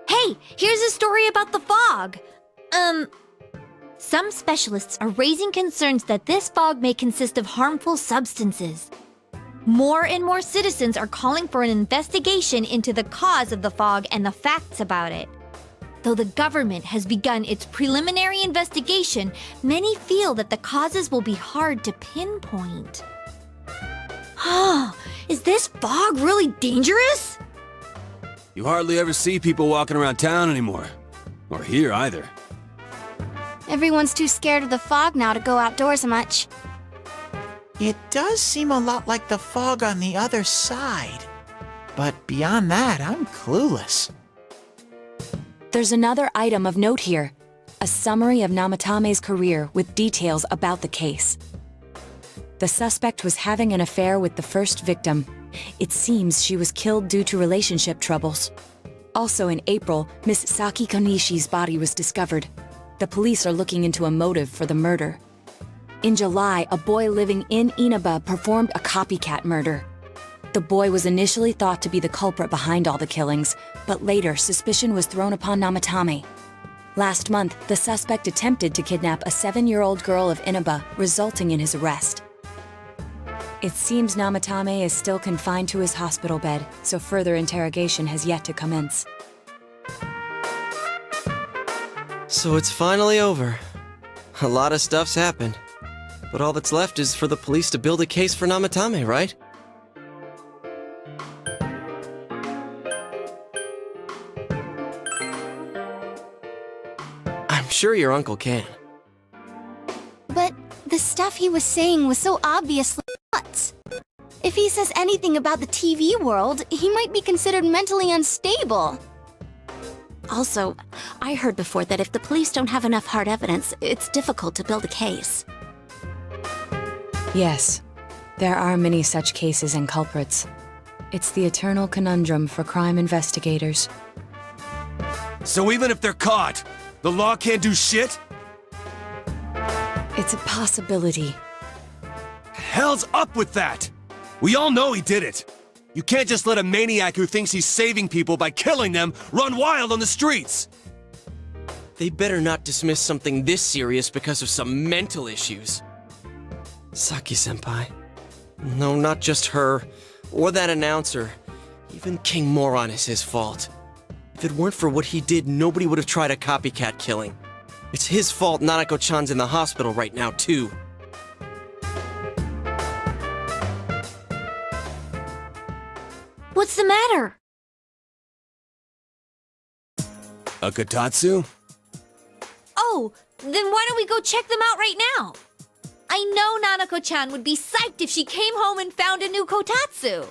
Hey, here's a story about the fog. Some specialists are raising concerns that this fog may consist of harmful substances. More and more citizens are calling for an investigation into the cause of the fog and the facts about it. Though the government has begun its preliminary investigation, many feel that the causes will be hard to pinpoint. Is this fog really dangerous? You hardly ever see people walking around town anymore. Or here either. Everyone's too scared of the fog now to go outdoors much. It does seem a lot like the fog on the other side. But beyond that, I'm clueless. There's another item of note here. A summary of Namatame's career with details about the case. The suspect was having an affair with the first victim. It seems she was killed due to relationship troubles. Also in April, Miss Saki Konishi's body was discovered. The police are looking into a motive for the murder. In July, a boy living in Inaba performed a copycat murder. The boy was initially thought to be the culprit behind all the killings, but later suspicion was thrown upon Namatame. Last month, the suspect attempted to kidnap a 7-year-old girl of Inaba, resulting in his arrest. It seems Namatame is still confined to his hospital bed, so further interrogation has yet to commence. So it's finally over. A lot of stuff's happened. But all that's left is for the police to build a case for Namatame, right? I'm sure your uncle can. But the stuff he was saying was so obviously nuts. If he says anything about the TV world, he might be considered mentally unstable. Also, I heard before that if the police don't have enough hard evidence, it's difficult to build a case. Yes, there are many such cases and culprits. It's the eternal conundrum for crime investigators. So even if they're caught, the law can't do shit? It's a possibility. Hell's up with that! We all know he did it. You can't just let a maniac who thinks he's saving people by killing them run wild on the streets! They better not dismiss something this serious because of some mental issues. Saki-senpai. No, not just her. Or that announcer. Even King Moron is his fault. If it weren't for what he did, nobody would have tried a copycat killing. It's his fault Nanako-chan's in the hospital right now, too. What's the matter? A kotatsu? Oh, then why don't we go check them out right now? I know Nanako-chan would be psyched if she came home and found a new kotatsu.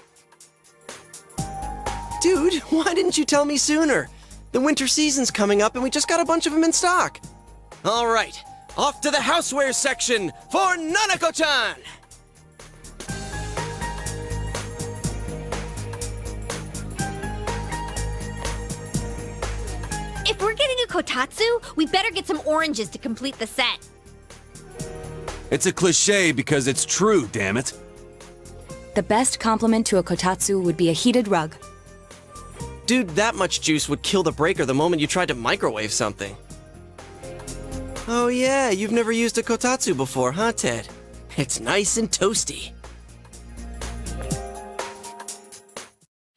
Dude, why didn't you tell me sooner? The winter season's coming up and we just got a bunch of them in stock. All right, off to the housewares section for Nanako-chan! If we're getting a kotatsu, we better get some oranges to complete the set. It's a cliche because it's true, damn it. The best compliment to a kotatsu would be a heated rug. Dude, that much juice would kill the breaker the moment you tried to microwave something. Oh yeah, you've never used a kotatsu before, huh, Ted? It's nice and toasty.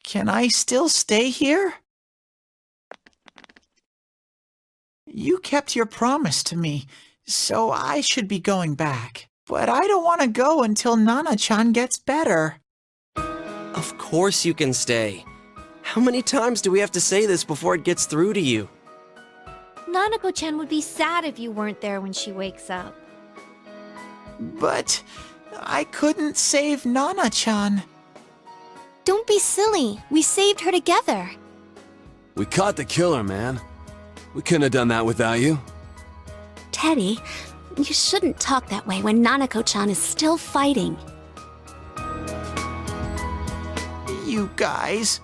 Can I still stay here? You kept your promise to me, so I should be going back. But I don't want to go until Nana-chan gets better. Of course you can stay. How many times do we have to say this before it gets through to you? Nanako-chan would be sad if you weren't there when she wakes up. But I couldn't save Nana-chan. Don't be silly. We saved her together. We caught the killer, man. We couldn't have done that without you. Teddy, you shouldn't talk that way when Nanako-chan is still fighting. You guys.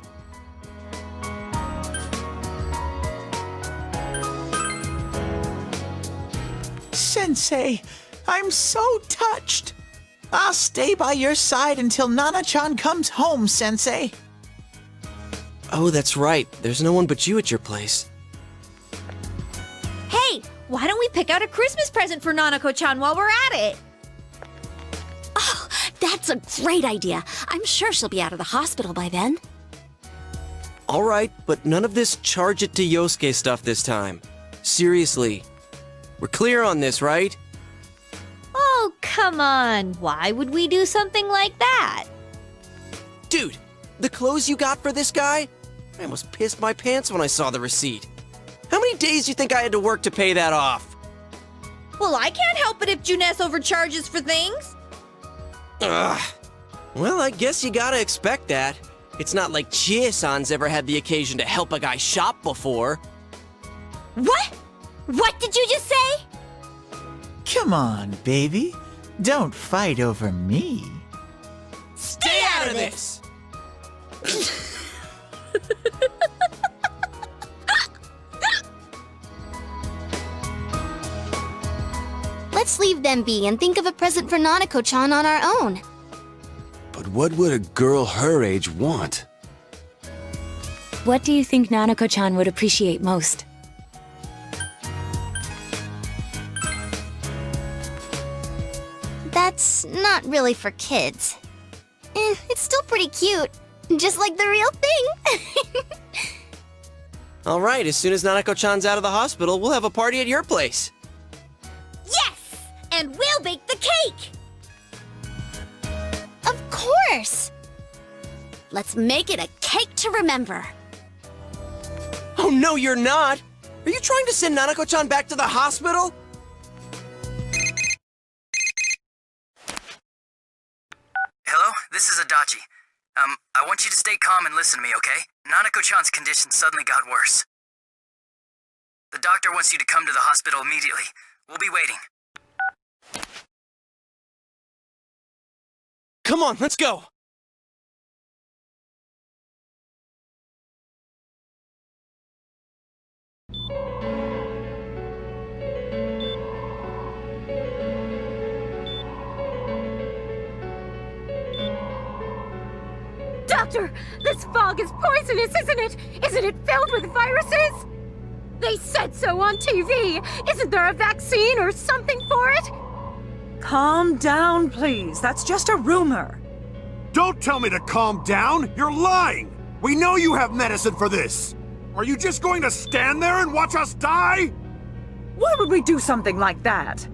Sensei, I'm so touched. I'll stay by your side until Nana-chan comes home, Sensei. Oh, that's right. There's no one but you at your place. Hey, why don't we pick out a Christmas present for Nanako-chan while we're at it? Oh, that's a great idea. I'm sure she'll be out of the hospital by then. All right, but none of this charge it to Yosuke stuff this time. Seriously. We're clear on this, right? Oh, come on. Why would we do something like that? Dude, the clothes you got for this guy? I almost pissed my pants when I saw the receipt. How many days do you think I had to work to pay that off? Well, I can't help it if Juness overcharges for things. Ugh. Well, I guess you gotta expect that. It's not like Chie-san's ever had the occasion to help a guy shop before. What? What did you just say? Come on, baby. Don't fight over me. Stay out of this! Let's leave them be and think of a present for Nanako-chan on our own. But what would a girl her age want? What do you think Nanako-chan would appreciate most? That's not really for kids. It's still pretty cute. Just like the real thing. All right, as soon as Nanako-chan's out of the hospital, we'll have a party at your place. Yes! And we'll bake the cake! Of course! Let's make it a cake to remember. Oh, no, you're not! Are you trying to send Nanako-chan back to the hospital? Hello, this is Adachi. I want you to stay calm and listen to me, okay? Nanako-chan's condition suddenly got worse. The doctor wants you to come to the hospital immediately. We'll be waiting. Come on, let's go! Doctor, this fog is poisonous, isn't it? Isn't it filled with viruses? They said so on TV. Isn't there a vaccine or something for it? Calm down, please. That's just a rumor. Don't tell me to calm down! You're lying! We know you have medicine for this! Are you just going to stand there and watch us die? Why would we do something like that?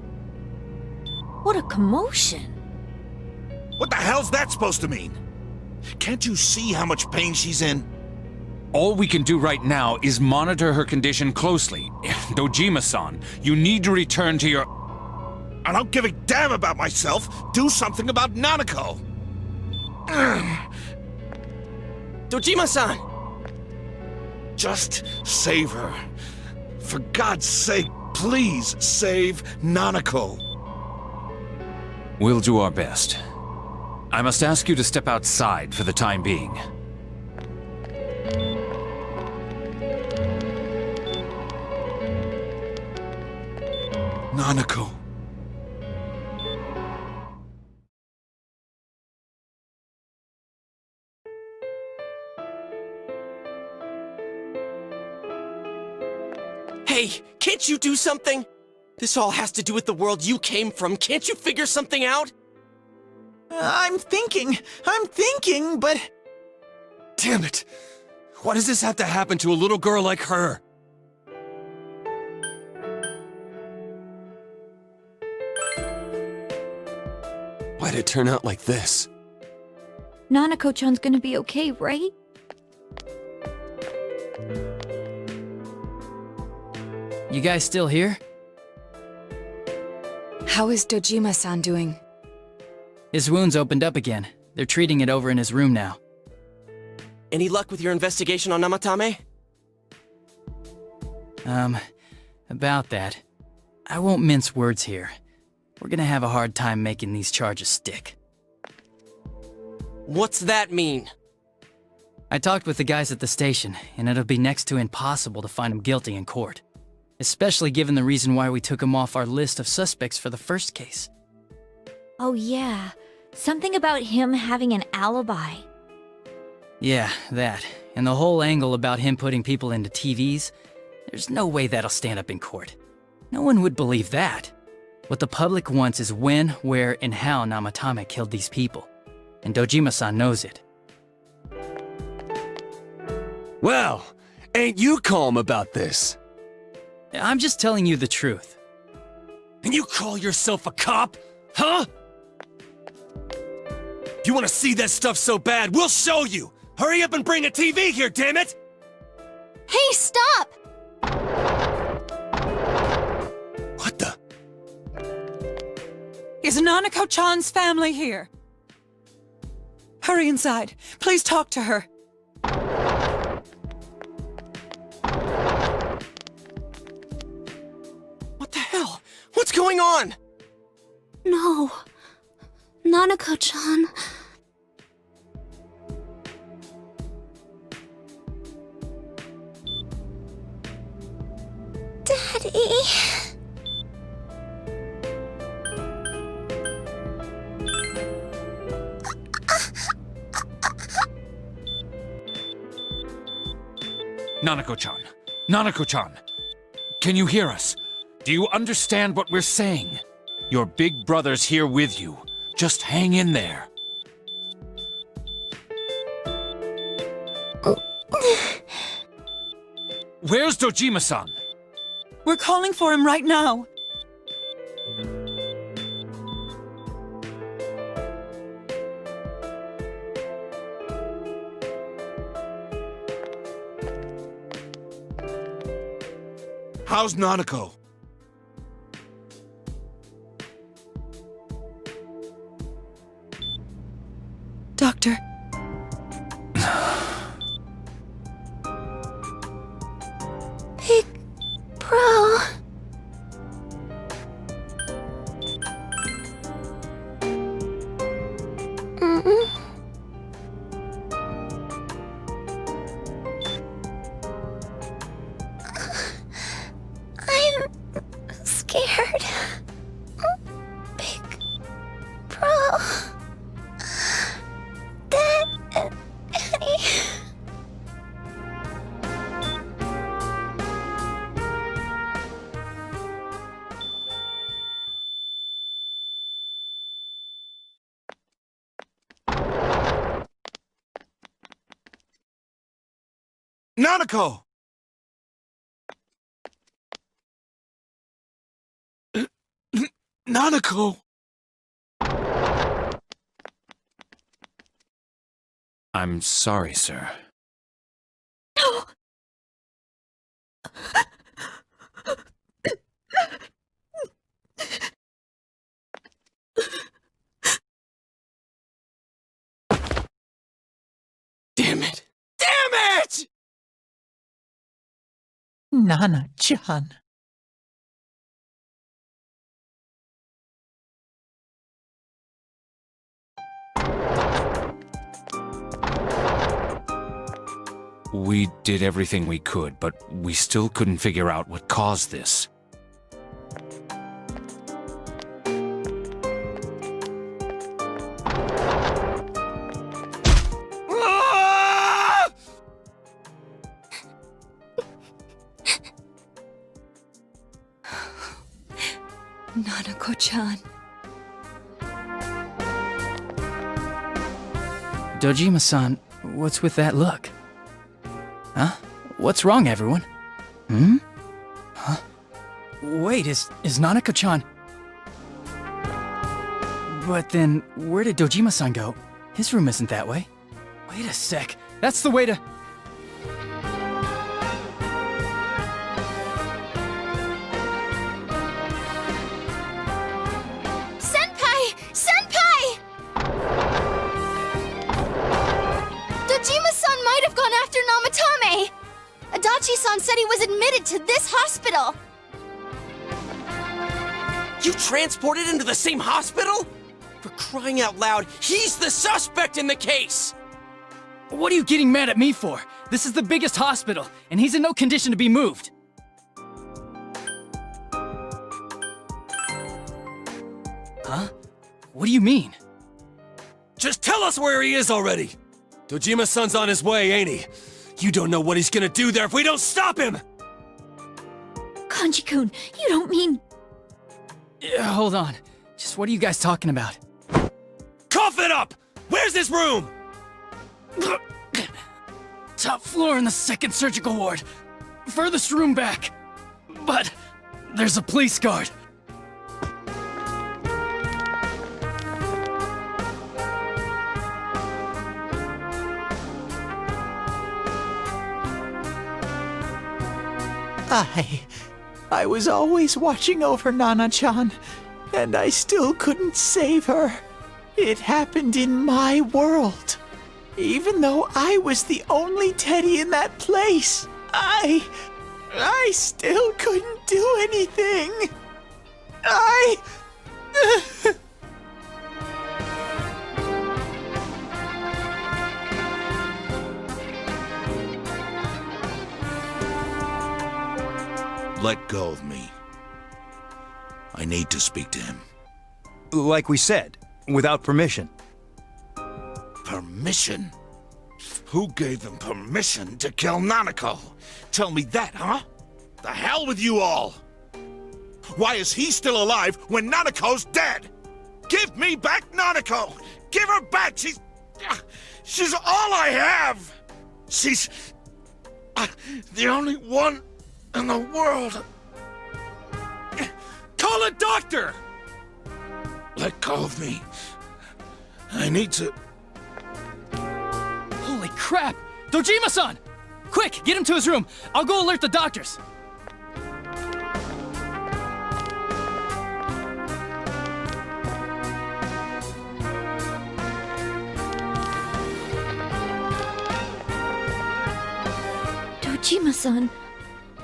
What a commotion. What the hell's that supposed to mean? Can't you see how much pain she's in? All we can do right now is monitor her condition closely. Dojima-san, you need to return to your... I don't give a damn about myself. Do something about Nanako. Dojima-san! Just save her. For God's sake, please save Nanako. We'll do our best. I must ask you to step outside for the time being. Nanako. Hey, can't you do something? This all has to do with the world you came from. Can't you figure something out? I'm thinking, but... Damn it! Why does this have to happen to a little girl like her? Why'd it turn out like this? Nanako-chan's gonna be okay, right? You guys still here? How is Dojima-san doing? His wound's opened up again. They're treating it over in his room now. Any luck with your investigation on Namatame? About that. I won't mince words here. We're gonna have a hard time making these charges stick. What's that mean? I talked with the guys at the station, and it'll be next to impossible to find him guilty in court. Especially given the reason why we took him off our list of suspects for the first case. Oh yeah, something about him having an alibi. Yeah, that. And the whole angle about him putting people into TVs, there's no way that'll stand up in court. No one would believe that. What the public wants is when, where, and how Namatame killed these people. And Dojima-san knows it. Well, ain't you calm about this? I'm just telling you the truth. And you call yourself a cop? Huh? If you want to see that stuff so bad, we'll show you! Hurry up and bring a TV here, damn it! Hey, stop! What the? Is Nanako-chan's family here? Hurry inside. Please talk to her. What the hell? What's going on? No. Nanako-chan. Daddy. Nanako-chan! Nanako-chan! Can you hear us? Do you understand what we're saying? Your big brother's here with you. Just hang in there. Where's Dojima-san? We're calling for him right now. How's Nanako? Doctor. Big Bro. I'm scared. Big Bro. Daddy. Nanako! Nanako! I'm sorry, sir. Damn it! Damn it! Nana-chan. We did everything we could, but we still couldn't figure out what caused this. Nanako-chan. Dojima-san, what's with that look? Huh? What's wrong, everyone? Hmm? Huh? Wait, is Nanako-chan... But then, where did Dojima-san go? His room isn't that way. Wait a sec. That's the way to... Senpai! Senpai! Dojima-san might have gone after Namatame! Adachi-san said he was admitted to this hospital! You transported him to the same hospital? For crying out loud, he's the suspect in the case! What are you getting mad at me for? This is the biggest hospital, and he's in no condition to be moved. Huh? What do you mean? Just tell us where he is already! Dojima-san's on his way, ain't he? You don't know what he's gonna do there if we don't stop him! Kanji-kun, you don't mean... Hold on. Just what are you guys talking about? Cough it up! Where's this room? Top floor in the second surgical ward. Furthest room back. But there's a police guard. I was always watching over Nana-chan, and I still couldn't save her. It happened in my world. Even though I was the only teddy in that place, I still couldn't do anything. Let go of me. I need to speak to him. Like we said, without permission. Permission? Who gave them permission to kill Nanako? Tell me that, huh? The hell with you all! Why is he still alive when Nanako's dead? Give me back Nanako! Give her back! She's all I have! She's the only one in the world. Call a doctor! Let go of me. I need to... Holy crap! Dojima-san! Quick, get him to his room. I'll go alert the doctors. Dojima-san,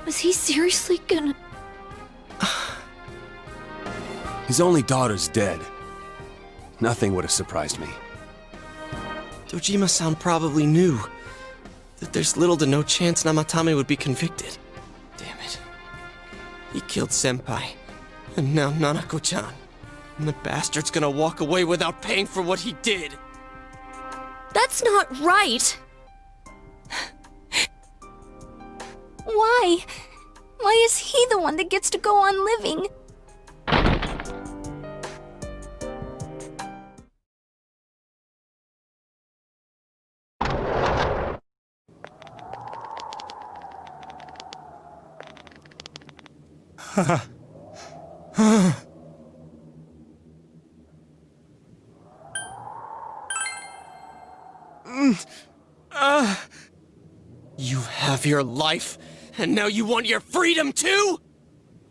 was he seriously gonna... His only daughter's dead. Nothing would have surprised me. Dojima-san probably knew that there's little to no chance Namatame would be convicted. Damn it. He killed Senpai, and now Nanako-chan. And the bastard's gonna walk away without paying for what he did. That's not right! Why? Why is he the one that gets to go on living? You have your life, and now you want your freedom too?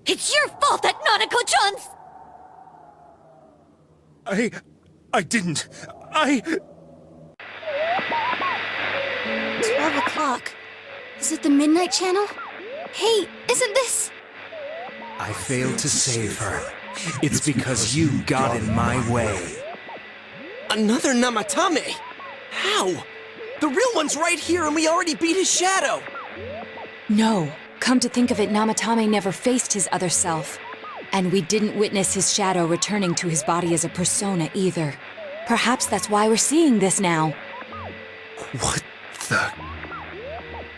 It's your fault that Nanako-chan's... I didn't. 12 o'clock. Is it the Midnight Channel? Hey, isn't this... I failed to save her. It's because you got in my way. Another Namatame? How? The real one's right here and we already beat his shadow! No. Come to think of it, Namatame never faced his other self. And we didn't witness his shadow returning to his body as a persona either. Perhaps that's why we're seeing this now. What the...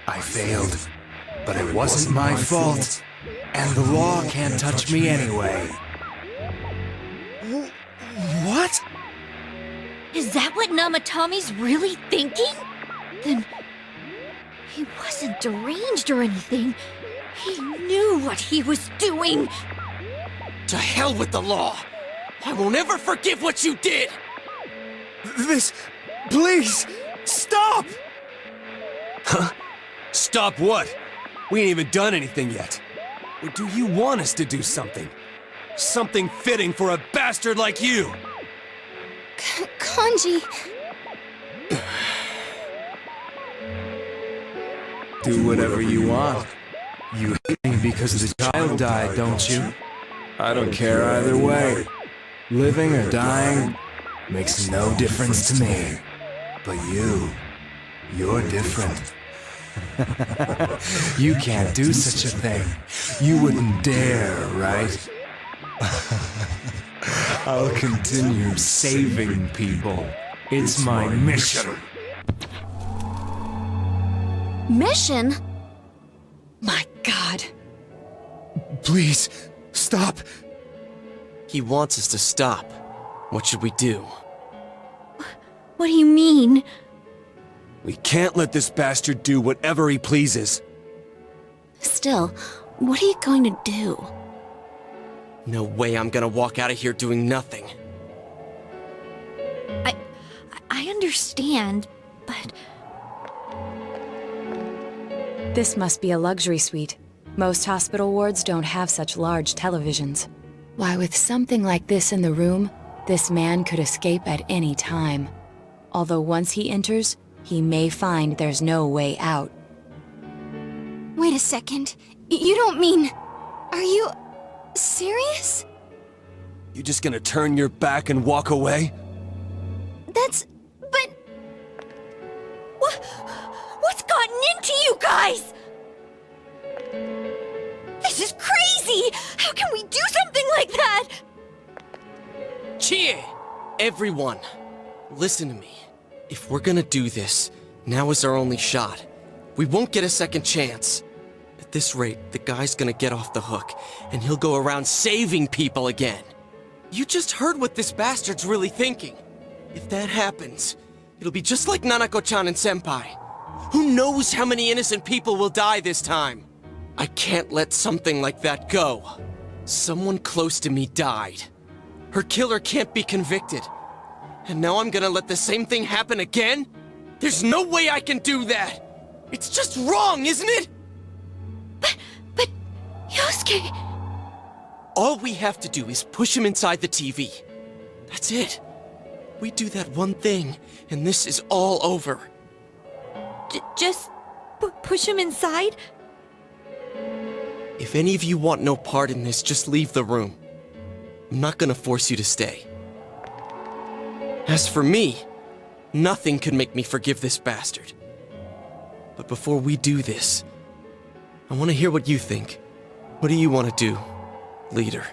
I failed, but it wasn't my fault. And the law can't touch me anyway. What? Is that what Namatame's really thinking? Then... he wasn't deranged or anything. He knew what he was doing! To hell with the law! I won't ever forgive what you did! This... please! Stop! Huh? Stop what? We ain't even done anything yet. Or do you want us to do something? Something fitting for a bastard like you! Kanji... Do whatever you want. You hate me because the child died, don't you? I don't care either way. Living or dying makes no difference to me. But you're different. You can't do such a thing. You wouldn't dare, right? I'll continue saving people. It's my mission. Mission? My God. Please, stop. He wants us to stop. What should we do? What do you mean? We can't let this bastard do whatever he pleases. Still, what are you going to do? No way I'm gonna walk out of here doing nothing. I understand, but... This must be a luxury suite. Most hospital wards don't have such large televisions. Why, with something like this in the room, this man could escape at any time. Although once he enters, he may find there's no way out. Wait a second. You don't mean... Are you... serious? You just gonna turn your back and walk away? But... What's gotten into you guys? This is crazy! How can we do something like that? Cheer! Everyone, listen to me. If we're gonna do this, now is our only shot. We won't get a second chance. At this rate, the guy's gonna get off the hook, and he'll go around saving people again. You just heard what this bastard's really thinking. If that happens, it'll be just like Nanako-chan and Senpai. Who knows how many innocent people will die this time? I can't let something like that go. Someone close to me died. Her killer can't be convicted. And now I'm gonna let the same thing happen again? There's no way I can do that! It's just wrong, isn't it? But... Yosuke... All we have to do is push him inside the TV. That's it. We do that one thing, and this is all over. Just push him inside? If any of you want no part in this, just leave the room. I'm not gonna force you to stay. As for me, nothing could make me forgive this bastard. But before we do this, I want to hear what you think. What do you want to do, leader?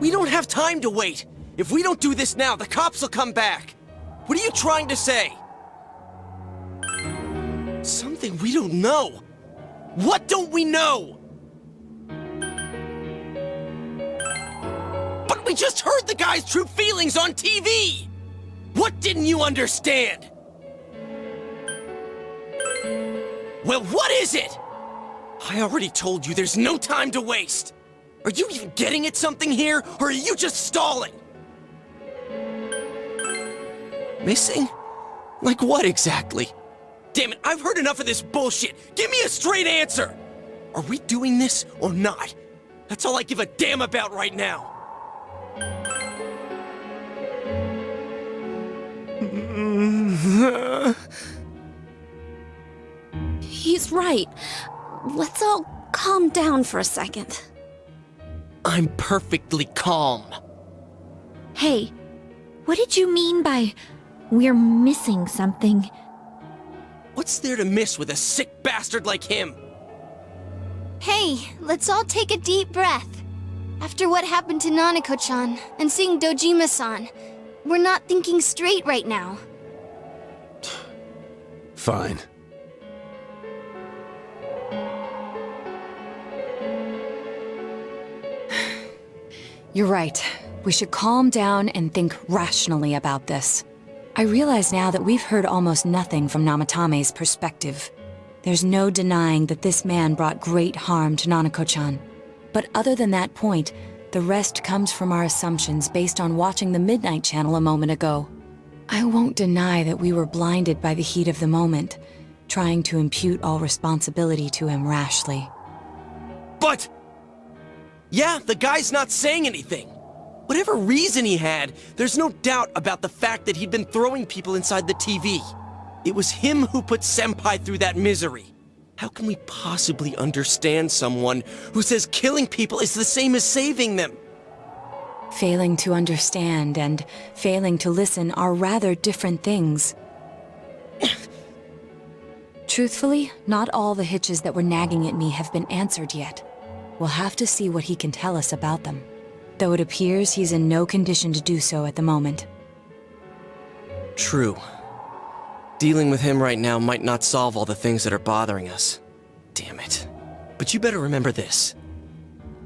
We don't have time to wait! If we don't do this now, the cops will come back! What are you trying to say? Something we don't know! What don't we know? But we just heard the guy's true feelings on TV! What didn't you understand? Well, what is it? I already told you there's no time to waste! Are you even getting at something here, or are you just stalling? Missing? Like what exactly? Damn it, I've heard enough of this bullshit! Give me a straight answer! Are we doing this or not? That's all I give a damn about right now! He's right. Let's all calm down for a second. I'm perfectly calm. Hey, what did you mean by we're missing something? What's there to miss with a sick bastard like him? Hey, let's all take a deep breath. After what happened to Nanako-chan and seeing Dojima-san, we're not thinking straight right now. Fine. You're right. We should calm down and think rationally about this. I realize now that we've heard almost nothing from Namatame's perspective. There's no denying that this man brought great harm to Nanako-chan. But other than that point, the rest comes from our assumptions based on watching the Midnight Channel a moment ago. I won't deny that we were blinded by the heat of the moment, trying to impute all responsibility to him rashly. But... yeah, the guy's not saying anything. Whatever reason he had, there's no doubt about the fact that he'd been throwing people inside the TV. It was him who put Senpai through that misery. How can we possibly understand someone who says killing people is the same as saving them? Failing to understand and failing to listen are rather different things. Truthfully, not all the hitches that were nagging at me have been answered yet. We'll have to see what he can tell us about them, though it appears he's in no condition to do so at the moment. True. Dealing with him right now might not solve all the things that are bothering us. Damn it. But you better remember this.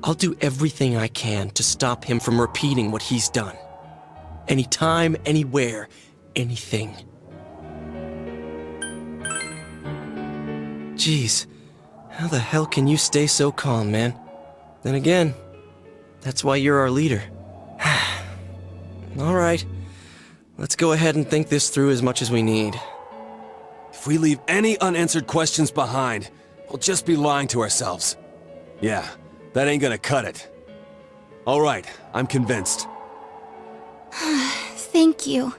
I'll do everything I can to stop him from repeating what he's done. Anytime, anywhere, anything. Jeez, how the hell can you stay so calm, man? Then again, that's why you're our leader. All right, let's go ahead and think this through as much as we need. If we leave any unanswered questions behind, we'll just be lying to ourselves. Yeah, that ain't gonna cut it. All right, I'm convinced. Thank you.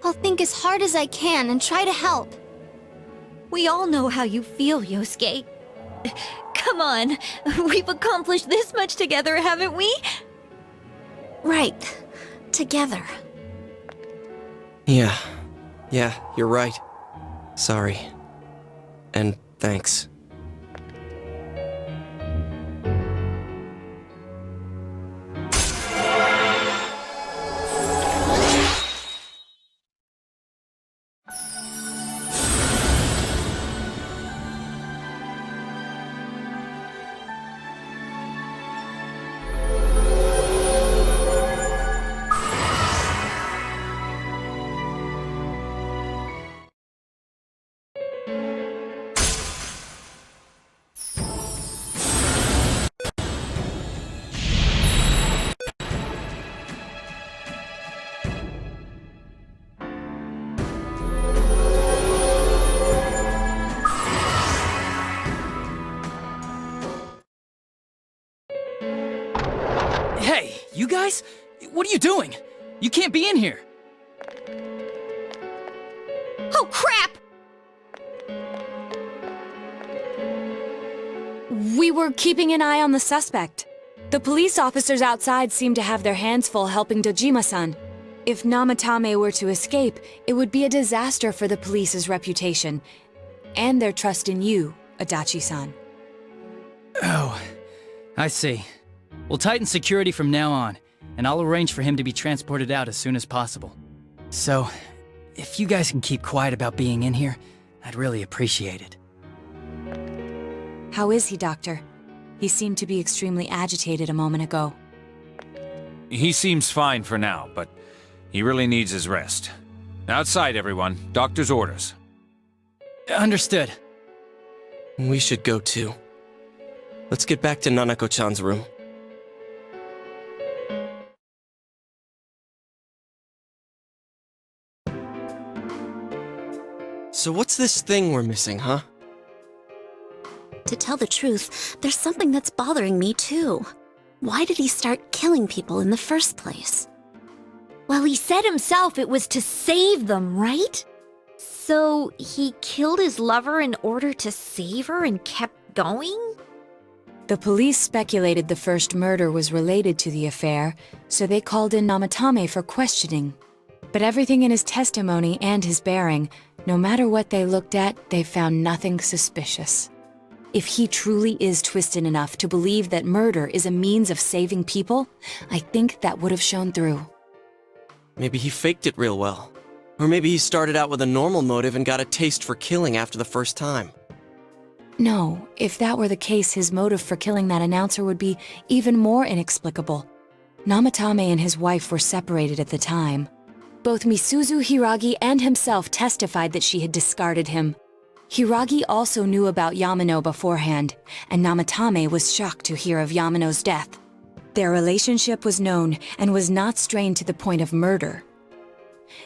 I'll think as hard as I can and try to help. We all know how you feel, Yosuke. Come on, we've accomplished this much together, haven't we? Right. Together. Yeah, you're right. Sorry. And thanks. Hey, you guys? What are you doing? You can't be in here. Oh, crap! We were keeping an eye on the suspect. The police officers outside seem to have their hands full helping Dojima-san. If Namatame were to escape, it would be a disaster for the police's reputation, and their trust in you, Adachi-san. Oh, I see. We'll tighten security from now on, and I'll arrange for him to be transported out as soon as possible. So, if you guys can keep quiet about being in here, I'd really appreciate it. How is he, Doctor? He seemed to be extremely agitated a moment ago. He seems fine for now, but he really needs his rest. Outside, everyone. Doctor's orders. Understood. We should go too. Let's get back to Nanako-chan's room. So what's this thing we're missing, huh? To tell the truth, there's something that's bothering me too. Why did he start killing people in the first place? Well, he said himself it was to save them, right? So he killed his lover in order to save her and kept going? The police speculated the first murder was related to the affair, so they called in Namatame for questioning. But everything in his testimony and his bearing, no matter what they looked at, they found nothing suspicious. If he truly is twisted enough to believe that murder is a means of saving people, I think that would have shown through. Maybe he faked it real well. Or maybe he started out with a normal motive and got a taste for killing after the first time. No, if that were the case, his motive for killing that announcer would be even more inexplicable. Namatame and his wife were separated at the time. Both Misuzu Hiragi and himself testified that she had discarded him. Hiragi also knew about Yamano beforehand, and Namatame was shocked to hear of Yamano's death. Their relationship was known and was not strained to the point of murder.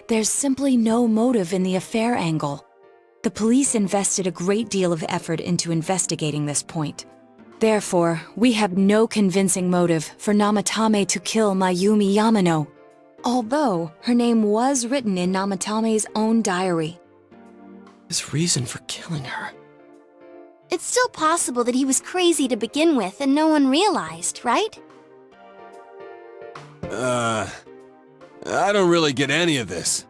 There's simply no motive in the affair angle. The police invested a great deal of effort into investigating this point. Therefore, we have no convincing motive for Namatame to kill Mayumi Yamano, although her name was written in Namatame's own diary. His reason for killing her. It's still possible that he was crazy to begin with and no one realized, right? I don't really get any of this.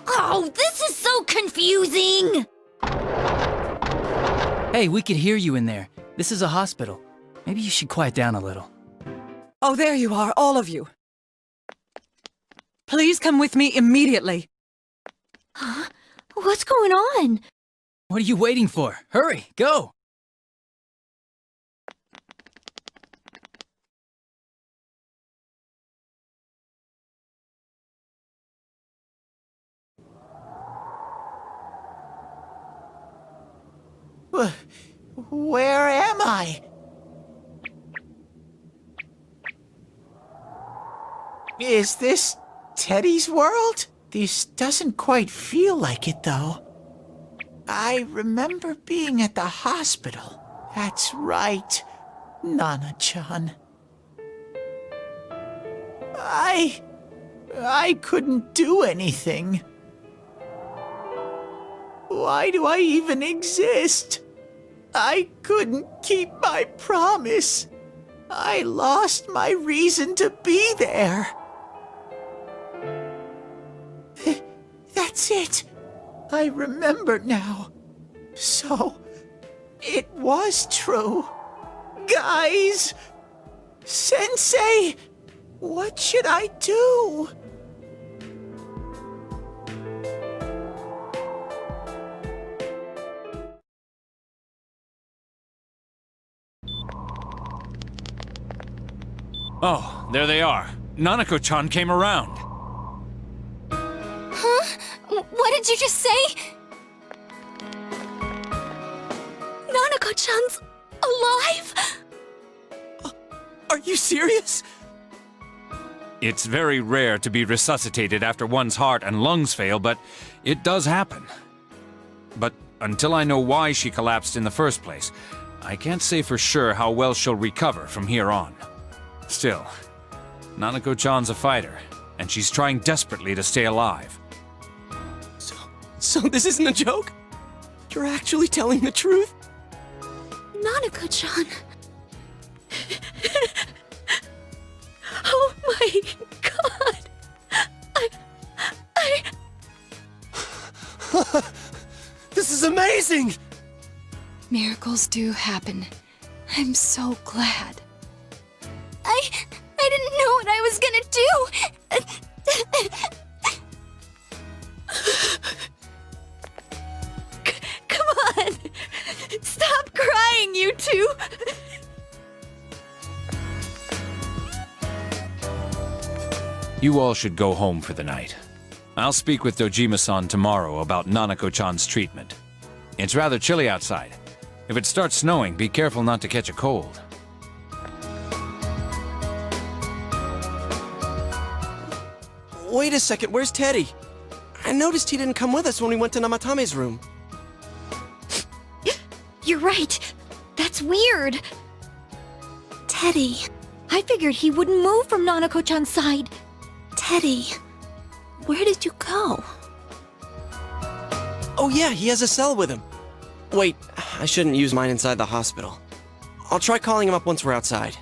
Oh, this is so confusing! Hey, we could hear you in there. This is a hospital. Maybe you should quiet down a little. Oh, there you are, all of you. Please come with me immediately. Huh? What's going on? What are you waiting for? Hurry, go! Where am I? Is this Teddy's world? This doesn't quite feel like it, though. I remember being at the hospital. That's right, Nana-chan. I couldn't do anything. Why do I even exist? I couldn't keep my promise. I lost my reason to be there. That's it. I remember now. So, it was true. Guys! Sensei! What should I do? Oh, there they are. Nanako-chan came around. Huh? What did you just say? Nanako-chan's alive? Are you serious? It's very rare to be resuscitated after one's heart and lungs fail, but it does happen. But until I know why she collapsed in the first place, I can't say for sure how well she'll recover from here on. Still, Nanako-chan's a fighter, and she's trying desperately to stay alive. So this isn't a joke? You're actually telling the truth? Nanako-chan. Oh my god. This is amazing! Miracles do happen. I'm so glad. I didn't know what I was gonna do. Come on. Stop crying, you two. You all should go home for the night. I'll speak with Dojima-san tomorrow about Nanako-chan's treatment. It's rather chilly outside. If it starts snowing, be careful not to catch a cold. Wait a second, where's Teddy? I noticed he didn't come with us when we went to Namatame's room. You're right. That's weird. Teddy. I figured he wouldn't move from Nanako-chan's side. Teddy. Where did you go? Oh yeah, he has a cell with him. Wait, I shouldn't use mine inside the hospital. I'll try calling him up once we're outside.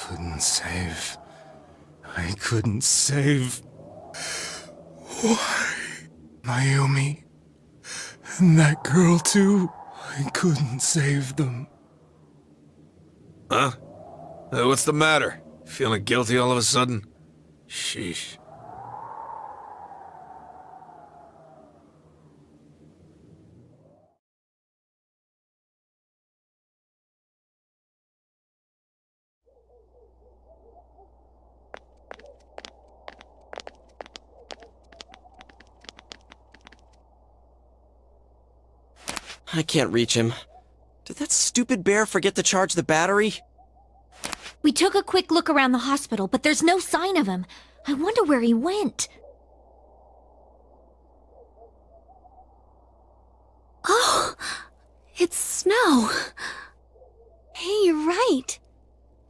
Couldn't save. I couldn't save. Why? Mayumi. And that girl too. I couldn't save them. Huh? What's the matter? Feeling guilty all of a sudden? Sheesh. I can't reach him. Did that stupid bear forget to charge the battery? We took a quick look around the hospital, but there's no sign of him. I wonder where he went. Oh, it's snow. Hey, you're right.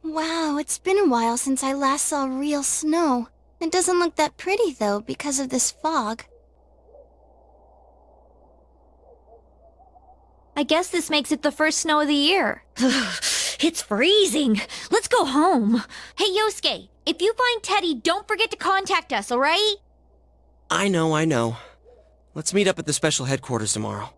Wow, it's been a while since I last saw real snow. It doesn't look that pretty, though, because of this fog. I guess this makes it the first snow of the year. It's freezing. Let's go home. Hey, Yosuke, if you find Teddy, don't forget to contact us, alright? I know. Let's meet up at the special headquarters tomorrow.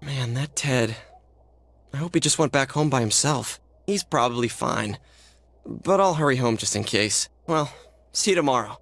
Man, that Ted... I hope he just went back home by himself. He's probably fine. But I'll hurry home just in case. Well, see you tomorrow.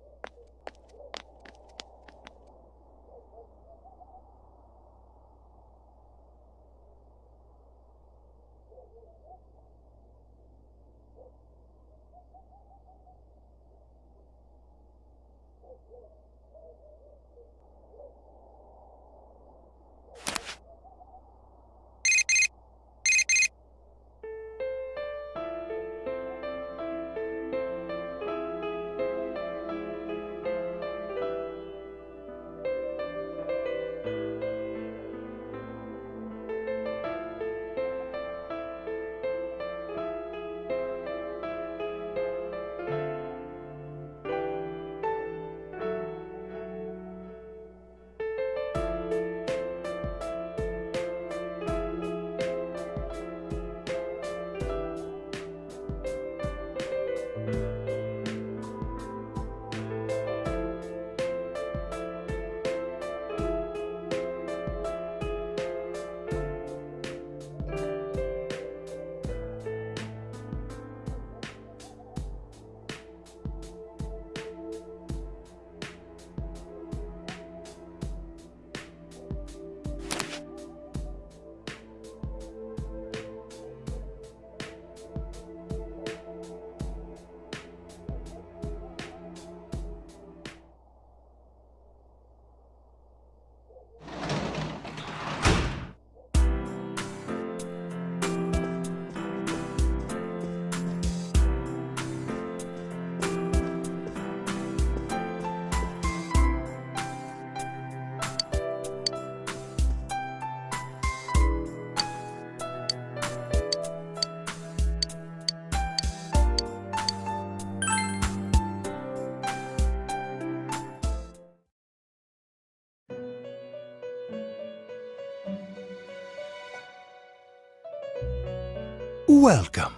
Welcome.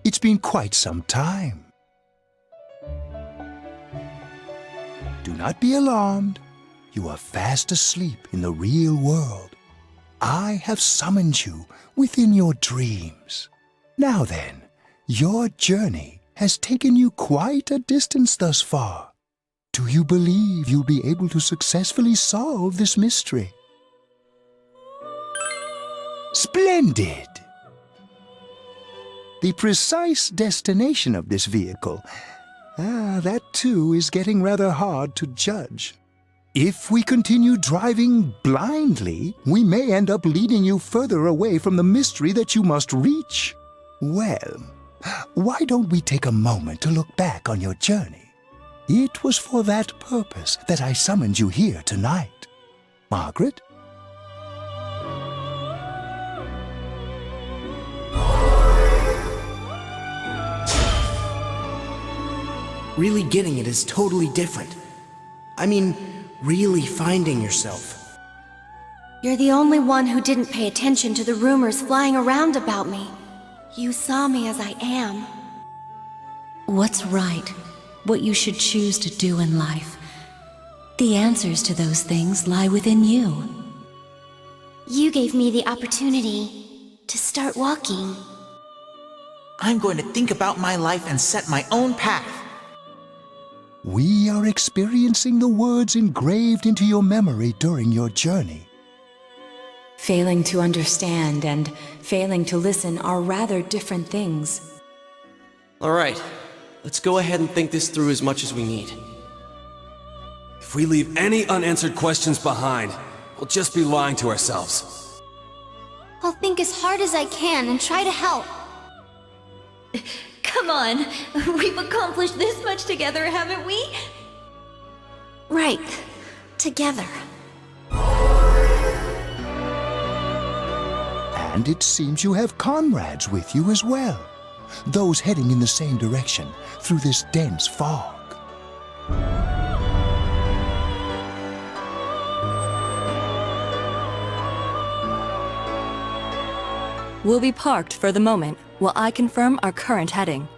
It's been quite some time. Do not be alarmed. You are fast asleep in the real world. I have summoned you within your dreams. Now then, your journey has taken you quite a distance thus far. Do you believe you'll be able to successfully solve this mystery? Splendid! The precise destination of this vehicle, that too is getting rather hard to judge. If we continue driving blindly, we may end up leading you further away from the mystery that you must reach. Well, why don't we take a moment to look back on your journey? It was for that purpose that I summoned you here tonight. Margaret? Really getting it is totally different. I mean, really finding yourself. You're the only one who didn't pay attention to the rumors flying around about me. You saw me as I am. What's right? What you should choose to do in life? The answers to those things lie within you. You gave me the opportunity to start walking. I'm going to think about my life and set my own path. We are experiencing the words engraved into your memory during your journey. Failing to understand and failing to listen are rather different things. All right, let's go ahead and think this through as much as we need. If we leave any unanswered questions behind, we'll just be lying to ourselves. I'll think as hard as I can and try to help. Come on, we've accomplished this much together, haven't we? Right, together. And it seems you have comrades with you as well. Those heading in the same direction through this dense fog. We'll be parked for the moment while I confirm our current heading.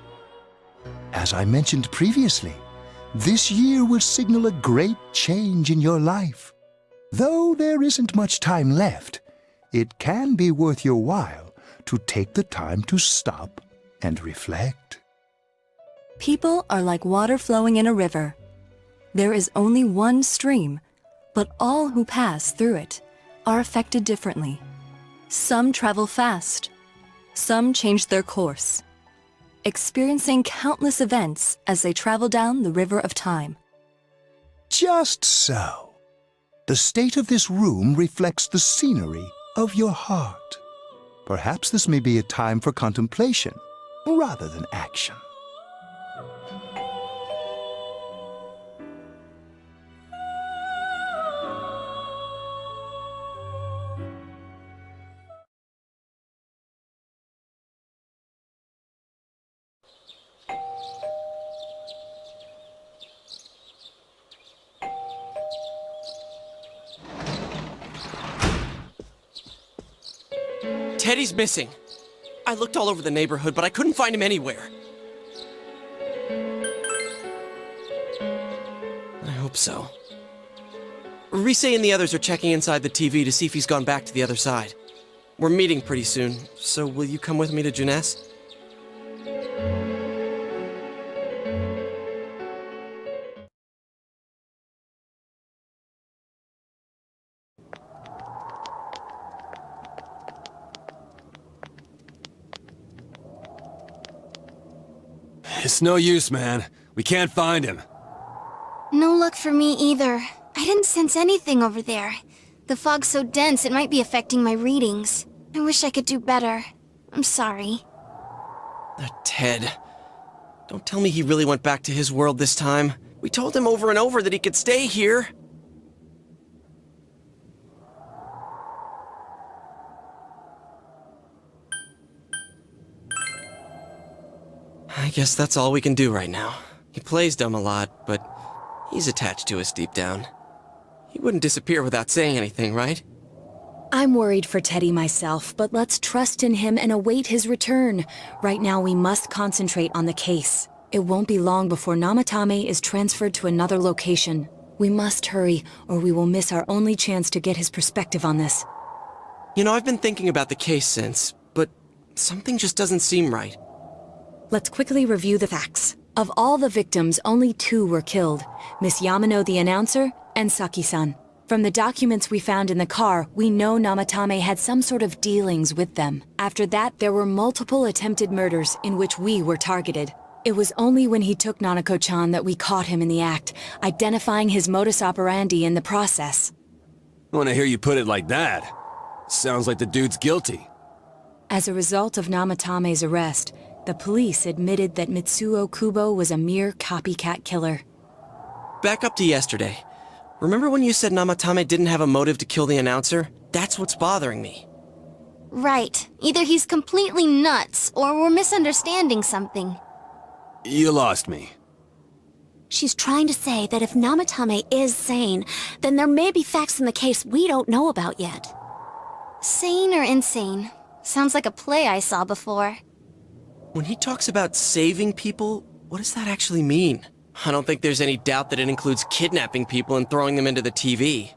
As I mentioned previously, this year will signal a great change in your life. Though there isn't much time left, it can be worth your while to take the time to stop and reflect. People are like water flowing in a river. There is only one stream, but all who pass through it are affected differently. Some travel fast, some change their course, experiencing countless events as they travel down the river of time. Just so. The state of this room reflects the scenery of your heart. Perhaps this may be a time for contemplation rather than action. Teddy's missing. I looked all over the neighborhood, but I couldn't find him anywhere. I hope so. Rise and the others are checking inside the TV to see if he's gone back to the other side. We're meeting pretty soon, so will you come with me to Jeunesse? It's no use, man. We can't find him. No luck for me either. I didn't sense anything over there. The fog's so dense it might be affecting my readings. I wish I could do better. I'm sorry. Ted. Don't tell me he really went back to his world this time. We told him over and over that he could stay here. I guess that's all we can do right now. He plays dumb a lot, but he's attached to us deep down. He wouldn't disappear without saying anything, right? I'm worried for Teddy myself, but let's trust in him and await his return. Right now we must concentrate on the case. It won't be long before Namatame is transferred to another location. We must hurry, or we will miss our only chance to get his perspective on this. You know, I've been thinking about the case since, but something just doesn't seem right. Let's quickly review the facts. Of all the victims, only 2 were killed. Miss Yamano the announcer, and Saki-san. From the documents we found in the car, we know Namatame had some sort of dealings with them. After that, there were multiple attempted murders in which we were targeted. It was only when he took Nanako-chan that we caught him in the act, identifying his modus operandi in the process. When I hear you put it like that, sounds like the dude's guilty. As a result of Namatame's arrest, the police admitted that Mitsuo Kubo was a mere copycat killer. Back up to yesterday. Remember when you said Namatame didn't have a motive to kill the announcer? That's what's bothering me. Right. Either he's completely nuts, or we're misunderstanding something. You lost me. She's trying to say that if Namatame is sane, then there may be facts in the case we don't know about yet. Sane or insane? Sounds like a play I saw before. When he talks about saving people, what does that actually mean? I don't think there's any doubt that it includes kidnapping people and throwing them into the TV.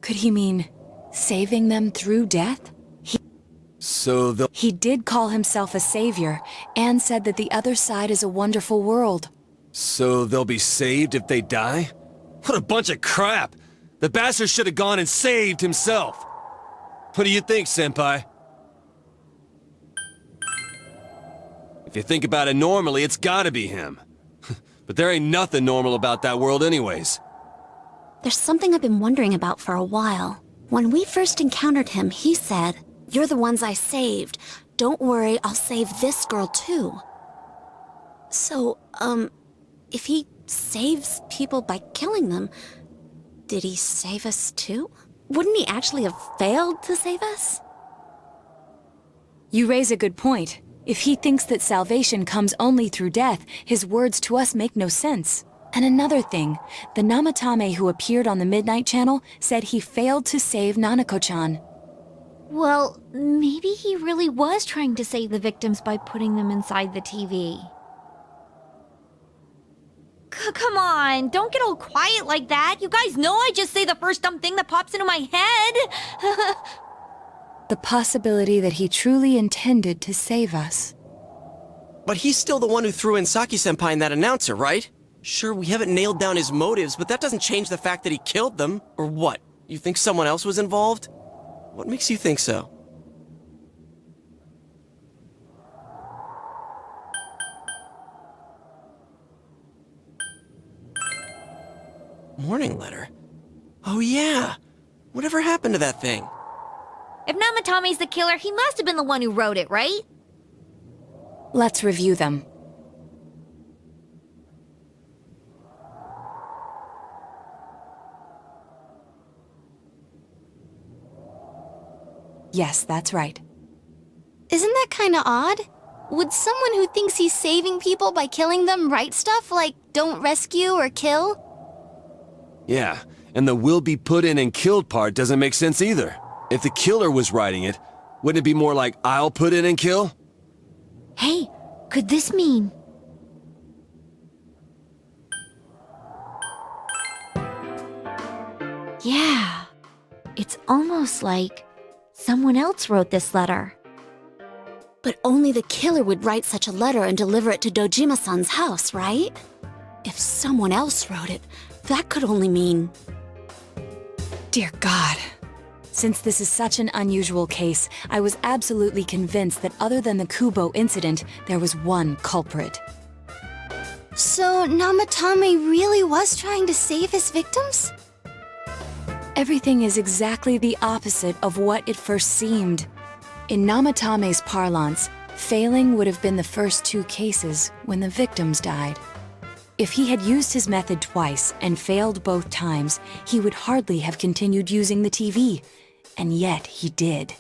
Could he mean saving them through death? He did call himself a savior, and said that the other side is a wonderful world. So they'll be saved if they die? What a bunch of crap! The bastard should have gone and saved himself! What do you think, Senpai? If you think about it normally, it's gotta be him. But there ain't nothing normal about that world anyways. There's something I've been wondering about for a while. When we first encountered him, he said, "You're the ones I saved. Don't worry, I'll save this girl too." So, if he saves people by killing them, did he save us too? Wouldn't he actually have failed to save us? You raise a good point. If he thinks that salvation comes only through death, his words to us make no sense. And another thing, the Namatame who appeared on the Midnight Channel said he failed to save Nanako-chan. Well, maybe he really was trying to save the victims by putting them inside the TV. Come on, don't get all quiet like that. You guys know I just say the first dumb thing that pops into my head. The possibility that he truly intended to save us. But he's still the one who threw in Saki-senpai and that announcer, right? Sure, we haven't nailed down his motives, but that doesn't change the fact that he killed them. Or what? You think someone else was involved? What makes you think so? Morning letter? Oh yeah! Whatever happened to that thing? If Namatame's the killer, he must have been the one who wrote it, right? Let's review them. Yes, that's right. Isn't that kinda odd? Would someone who thinks he's saving people by killing them write stuff like, don't rescue or kill? Yeah, and the will be put in and killed part doesn't make sense either. If the killer was writing it, wouldn't it be more like, I'll put in and kill? Hey, could this mean... Yeah, it's almost like someone else wrote this letter. But only the killer would write such a letter and deliver it to Dojima-san's house, right? If someone else wrote it, that could only mean... Dear God. Since this is such an unusual case, I was absolutely convinced that other than the Kubo incident, there was one culprit. So, Namatame really was trying to save his victims? Everything is exactly the opposite of what it first seemed. In Namatame's parlance, failing would have been the first two cases when the victims died. If he had used his method twice and failed both times, he would hardly have continued using the TV. And yet he did.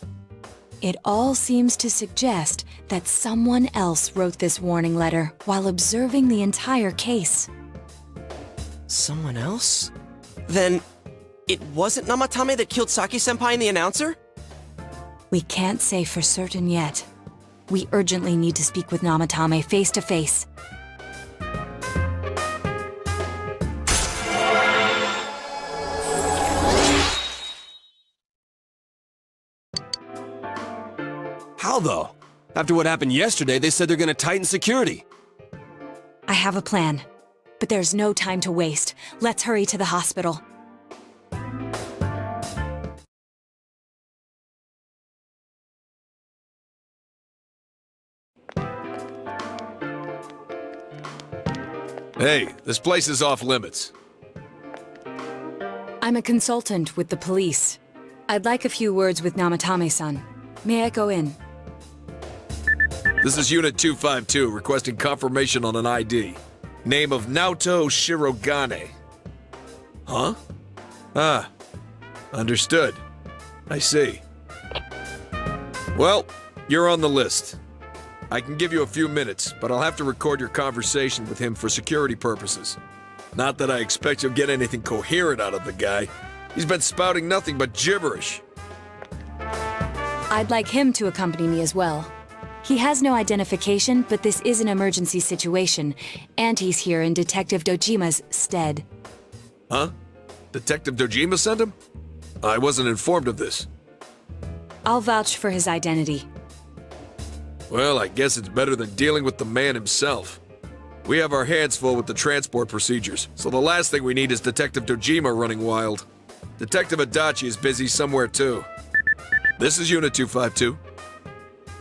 It all seems to suggest that someone else wrote this warning letter while observing the entire case. Someone else? Then, it wasn't Namatame that killed Saki-senpai and the announcer? We can't say for certain yet. We urgently need to speak with Namatame face to face. How though? After what happened yesterday, they said they're gonna tighten security. I have a plan, but there's no time to waste. Let's hurry to the hospital. Hey, this place is off limits. I'm a consultant with the police. I'd like a few words with Namatame-san. May I go in? This is Unit 252, requesting confirmation on an ID. Name of Naoto Shirogane. Huh? Ah, understood. I see. Well, you're on the list. I can give you a few minutes, but I'll have to record your conversation with him for security purposes. Not that I expect you'll get anything coherent out of the guy. He's been spouting nothing but gibberish. I'd like him to accompany me as well. He has no identification, but this is an emergency situation, and he's here in Detective Dojima's stead. Huh? Detective Dojima sent him? I wasn't informed of this. I'll vouch for his identity. Well, I guess it's better than dealing with the man himself. We have our hands full with the transport procedures, so the last thing we need is Detective Dojima running wild. Detective Adachi is busy somewhere too. This is Unit 252.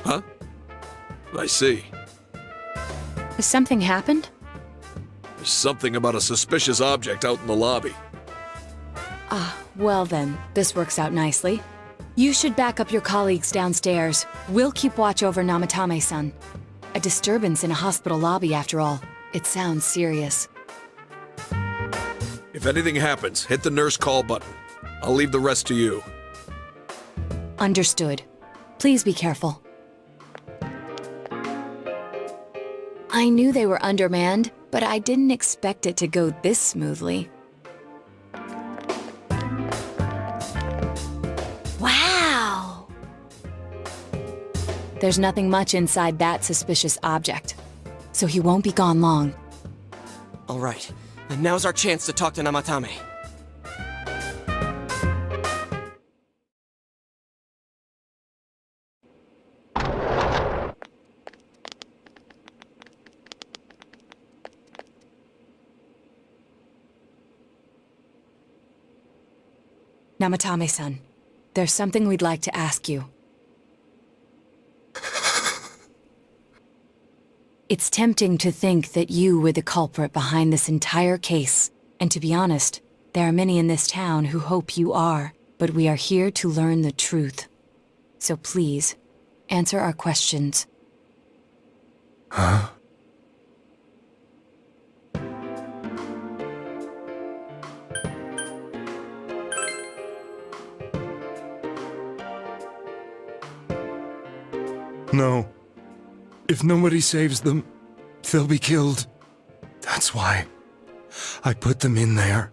Huh? I see. Has something happened? There's something about a suspicious object out in the lobby. Ah, well then, this works out nicely. You should back up your colleagues downstairs. We'll keep watch over Namatame-san. A disturbance in a hospital lobby, after all. It sounds serious. If anything happens, hit the nurse call button. I'll leave the rest to you. Understood. Please be careful. I knew they were undermanned, but I didn't expect it to go this smoothly. Wow! There's nothing much inside that suspicious object, so he won't be gone long. All right, And now's our chance to talk to Namatame. Namatame-san, there's something we'd like to ask you. It's tempting to think that you were the culprit behind this entire case. And to be honest, there are many in this town who hope you are. But we are here to learn the truth. So please, answer our questions. Huh? No. If nobody saves them, they'll be killed. That's why I put them in there.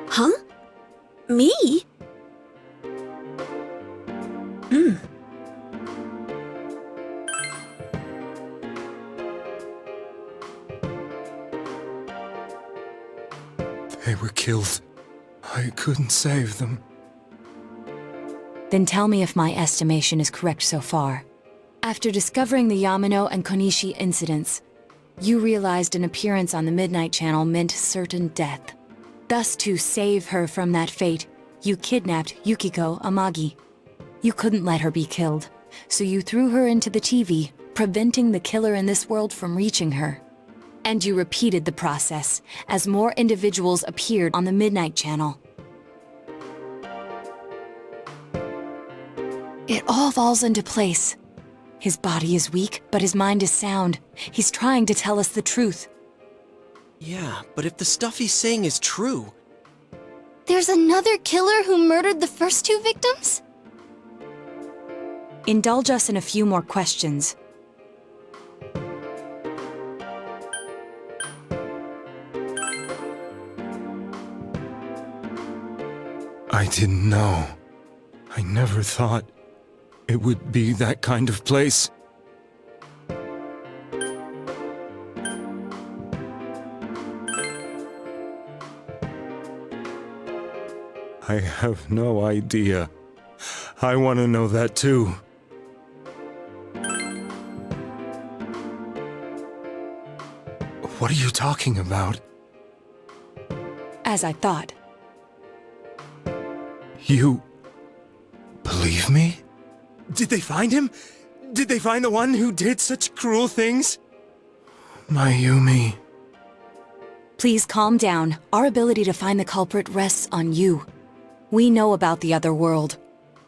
Huh? Me? They were killed. I couldn't save them. Then tell me if my estimation is correct so far. After discovering the Yamano and Konishi incidents, you realized an appearance on the Midnight Channel meant certain death. Thus, to save her from that fate, you kidnapped Yukiko Amagi. You couldn't let her be killed, so you threw her into the TV, preventing the killer in this world from reaching her. And you repeated the process, as more individuals appeared on the Midnight Channel. It all falls into place. His body is weak, but his mind is sound. He's trying to tell us the truth. Yeah, but if the stuff he's saying is true... There's another killer who murdered the first two victims? Indulge us in a few more questions. I didn't know. I never thought it would be that kind of place. I have no idea. I want to know that too. What are you talking about? As I thought. You believe me? Did they find him? Did they find the one who did such cruel things? Mayumi. Please calm down. Our ability to find the culprit rests on you. We know about the other world.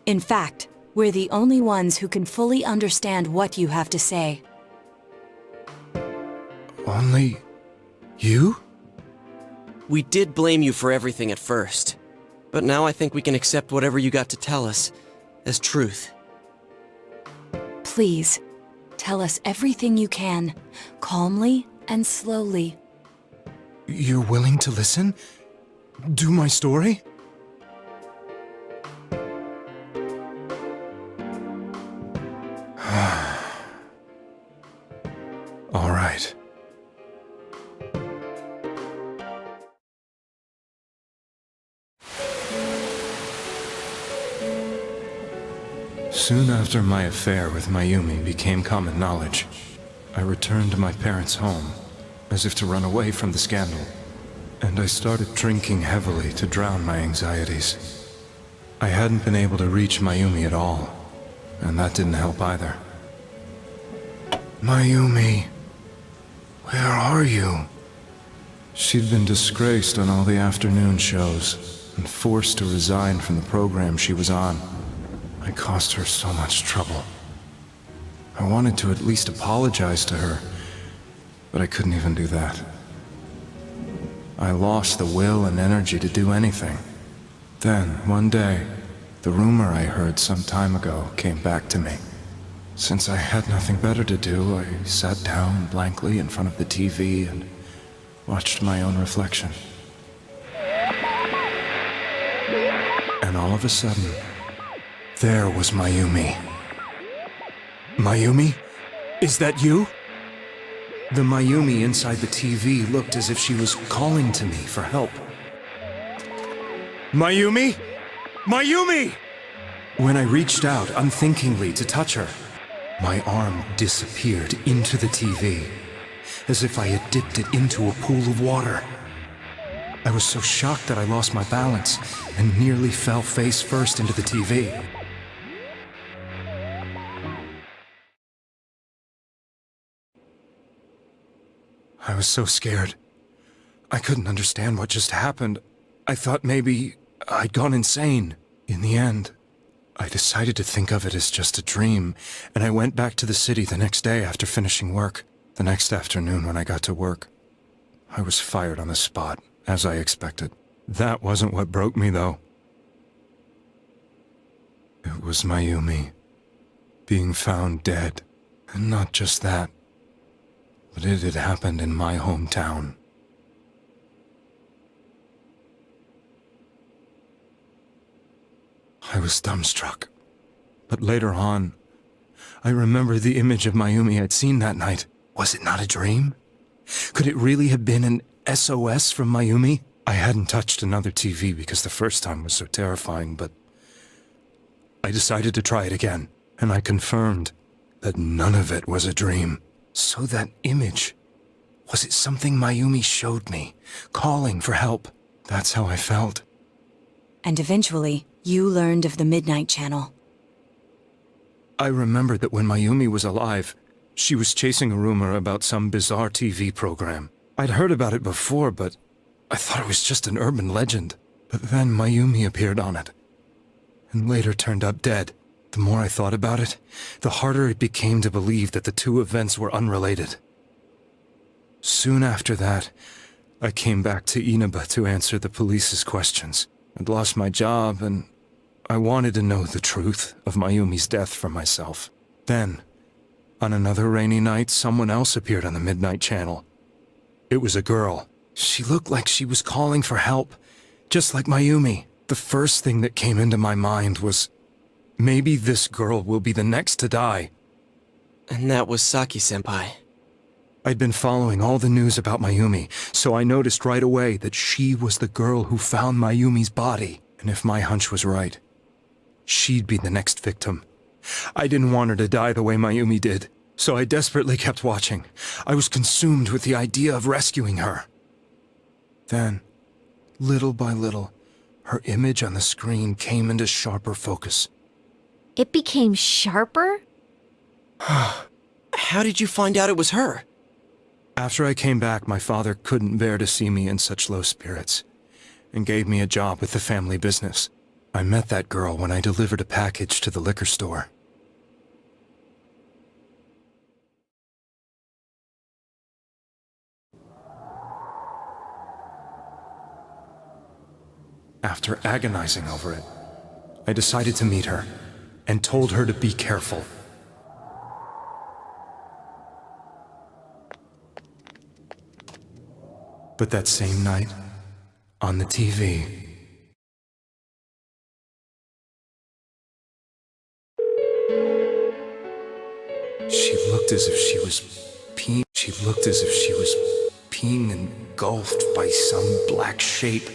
In fact, we're the only ones who can fully understand what you have to say. Only you? We did blame you for everything at first. But now I think we can accept whatever you got to tell us as truth. Please, tell us everything you can, calmly and slowly. You're willing to listen? Do my story? All right. Soon after my affair with Mayumi became common knowledge, I returned to my parents' home, as if to run away from the scandal, and I started drinking heavily to drown my anxieties. I hadn't been able to reach Mayumi at all, and that didn't help either. Mayumi, where are you? She'd been disgraced on all the afternoon shows, and forced to resign from the program she was on. I caused her so much trouble. I wanted to at least apologize to her, but I couldn't even do that. I lost the will and energy to do anything. Then, one day, the rumor I heard some time ago came back to me. Since I had nothing better to do, I sat down blankly in front of the TV and watched my own reflection. all of a sudden, there was Mayumi. Mayumi? Is that you? The Mayumi inside the TV looked as if she was calling to me for help. Mayumi? Mayumi! When I reached out unthinkingly to touch her, my arm disappeared into the TV, as if I had dipped it into a pool of water. I was so shocked that I lost my balance and nearly fell face first into the TV. I was so scared. I couldn't understand what just happened. I thought maybe I'd gone insane. In the end, I decided to think of it as just a dream, and I went back to the city the next day after finishing work. The next afternoon when I got to work, I was fired on the spot, as I expected. That wasn't what broke me, though. It was Mayumi being found dead. And not just that, but it had happened in my hometown. I was dumbstruck. But later on, I remembered the image of Mayumi I'd seen that night. Was it not a dream? Could it really have been an SOS from Mayumi? I hadn't touched another TV because the first time was so terrifying, but I decided to try it again, and I confirmed that none of it was a dream. So that image, was it something Mayumi showed me, calling for help? That's how I felt. And eventually, you learned of the Midnight Channel. I remembered that when Mayumi was alive, she was chasing a rumor about some bizarre TV program. I'd heard about it before, but I thought it was just an urban legend. But then Mayumi appeared on it, and later turned up dead. The more I thought about it, the harder it became to believe that the two events were unrelated. Soon after that, I came back to Inaba to answer the police's questions. I'd lost my job, and I wanted to know the truth of Mayumi's death for myself. Then, on another rainy night, someone else appeared on the Midnight Channel. It was a girl. She looked like she was calling for help, just like Mayumi. The first thing that came into my mind was, maybe this girl will be the next to die. And that was Saki-senpai. I'd been following all the news about Mayumi, so I noticed right away that she was the girl who found Mayumi's body. And if my hunch was right, she'd be the next victim. I didn't want her to die the way Mayumi did, so I desperately kept watching. I was consumed with the idea of rescuing her. Then, little by little, her image on the screen came into sharper focus. It became sharper? How did you find out it was her? After I came back, my father couldn't bear to see me in such low spirits, and gave me a job with the family business. I met that girl when I delivered a package to the liquor store. After agonizing over it, I decided to meet her, and told her to be careful. But that same night, on the TV, she looked as if she was peeing. She looked as if she was being engulfed by some black shape.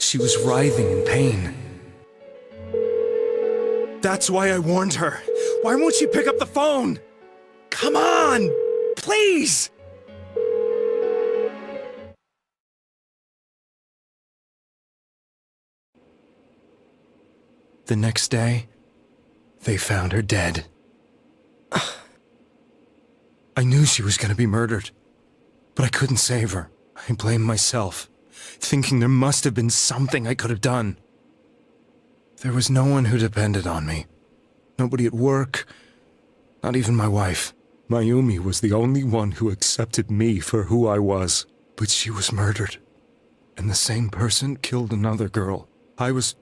She was writhing in pain. That's why I warned her. Why won't she pick up the phone? Come on! Please! The next day, they found her dead. I knew she was going to be murdered, but I couldn't save her. I blamed myself, thinking there must have been something I could have done. There was no one who depended on me. Nobody at work, not even my wife. Mayumi was the only one who accepted me for who I was. But she was murdered, and the same person killed another girl. I was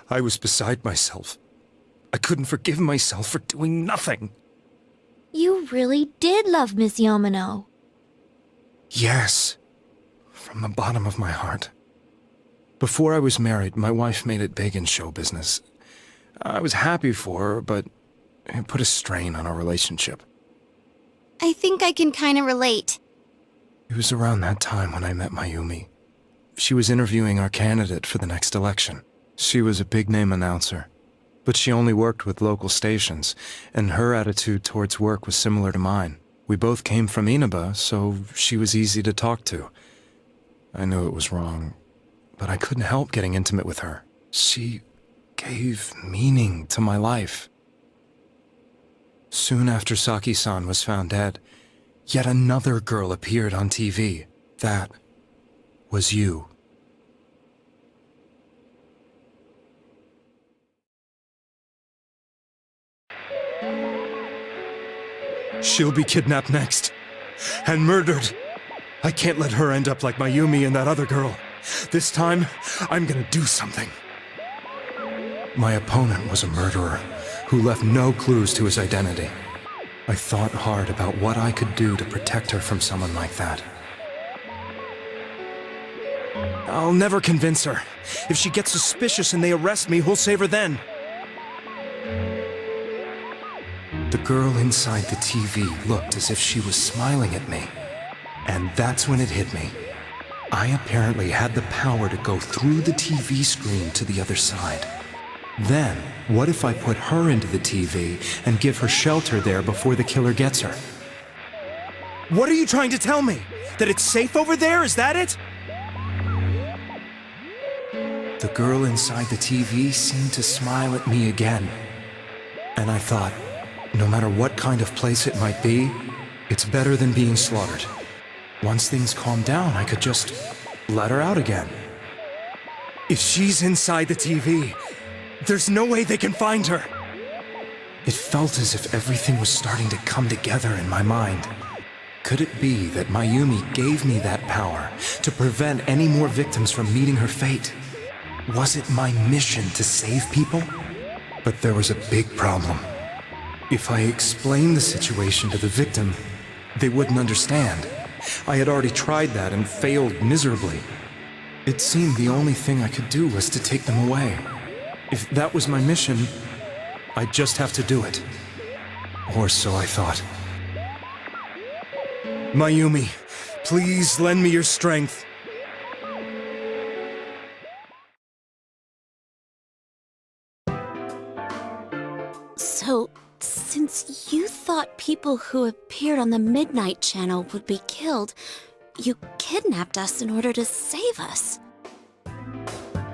beside myself. I couldn't forgive myself for doing nothing. You really did love Miss Yamano. Yes, from the bottom of my heart. Before I was married, my wife made it big in show business. I was happy for her, but it put a strain on our relationship. I think I can kind of relate. It was around that time when I met Mayumi. She was interviewing our candidate for the next election. She was a big-name announcer, but she only worked with local stations, and her attitude towards work was similar to mine. We both came from Inaba, so she was easy to talk to. I knew it was wrong, but I couldn't help getting intimate with her. She gave meaning to my life. Soon after Saki-san was found dead, yet another girl appeared on TV. That was you. She'll be kidnapped next. And murdered. I can't let her end up like Mayumi and that other girl. This time, I'm gonna do something. My opponent was a murderer who left no clues to his identity. I thought hard about what I could do to protect her from someone like that. I'll never convince her. If she gets suspicious and they arrest me, who'll save her then? The girl inside the TV looked as if she was smiling at me. And that's when it hit me. I apparently had the power to go through the TV screen to the other side. Then, what if I put her into the TV and give her shelter there before the killer gets her? What are you trying to tell me? That it's safe over there? Is that it? The girl inside the TV seemed to smile at me again. And I thought, no matter what kind of place it might be, it's better than being slaughtered. Once things calm down, I could just let her out again. If she's inside the TV, there's no way they can find her. It felt as if everything was starting to come together in my mind. Could it be that Mayumi gave me that power to prevent any more victims from meeting her fate? Was it my mission to save people? But there was a big problem. If I explained the situation to the victim, they wouldn't understand. I had already tried that and failed miserably. It seemed the only thing I could do was to take them away. If that was my mission, I'd just have to do it. Or so I thought. Mayumi, please lend me your strength. So, since you thought people who appeared on the Midnight Channel would be killed, you kidnapped us in order to save us.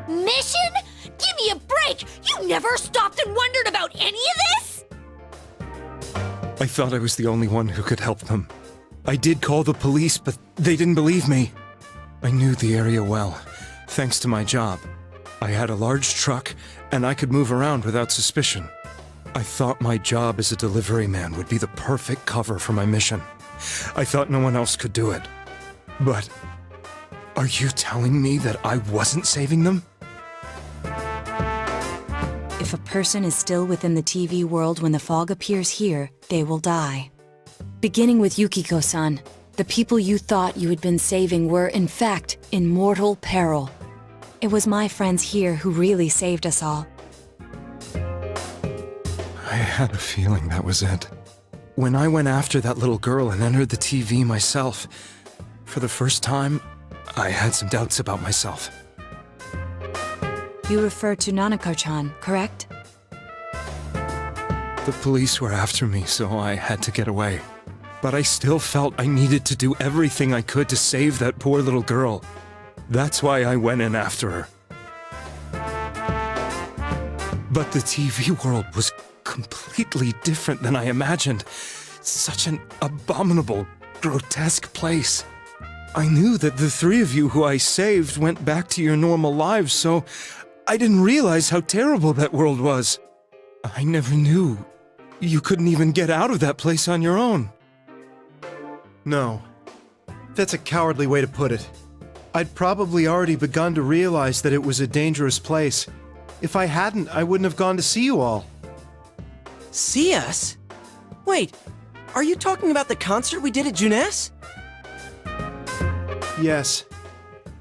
Mission? Give me a break! You never stopped and wondered about any of this? I thought I was the only one who could help them. I did call the police, but they didn't believe me. I knew the area well, thanks to my job. I had a large truck, and I could move around without suspicion. I thought my job as a delivery man would be the perfect cover for my mission. I thought no one else could do it. But are you telling me that I wasn't saving them? If a person is still within the TV world when the fog appears here, they will die. Beginning with Yukiko-san, the people you thought you had been saving were, in fact, in mortal peril. It was my friends here who really saved us all. I had a feeling that was it. When I went after that little girl and entered the TV myself, for the first time, I had some doubts about myself. You refer to Nanako-chan, correct? The police were after me, so I had to get away. But I still felt I needed to do everything I could to save that poor little girl. That's why I went in after her. But the TV world was completely different than I imagined. Such an abominable, grotesque place. I knew that the three of you who I saved went back to your normal lives, so I didn't realize how terrible that world was. I never knew you couldn't even get out of that place on your own. No. That's a cowardly way to put it. I'd probably already begun to realize that it was a dangerous place. If I hadn't, I wouldn't have gone to see you all. See us? Wait, are you talking about the concert we did at Junes? Yes.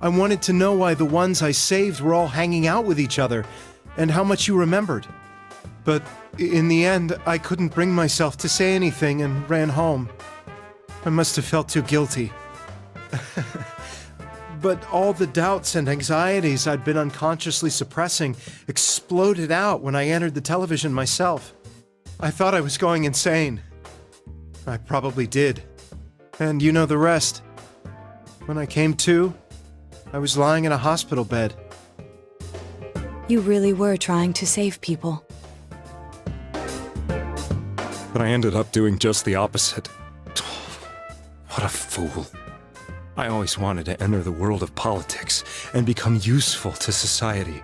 I wanted to know why the ones I saved were all hanging out with each other, and how much you remembered. But in the end, I couldn't bring myself to say anything and ran home. I must have felt too guilty. But all the doubts and anxieties I'd been unconsciously suppressing exploded out when I entered the television myself. I thought I was going insane. I probably did. And you know the rest. When I came to, I was lying in a hospital bed. You really were trying to save people. But I ended up doing just the opposite. What a fool. I always wanted to enter the world of politics and become useful to society.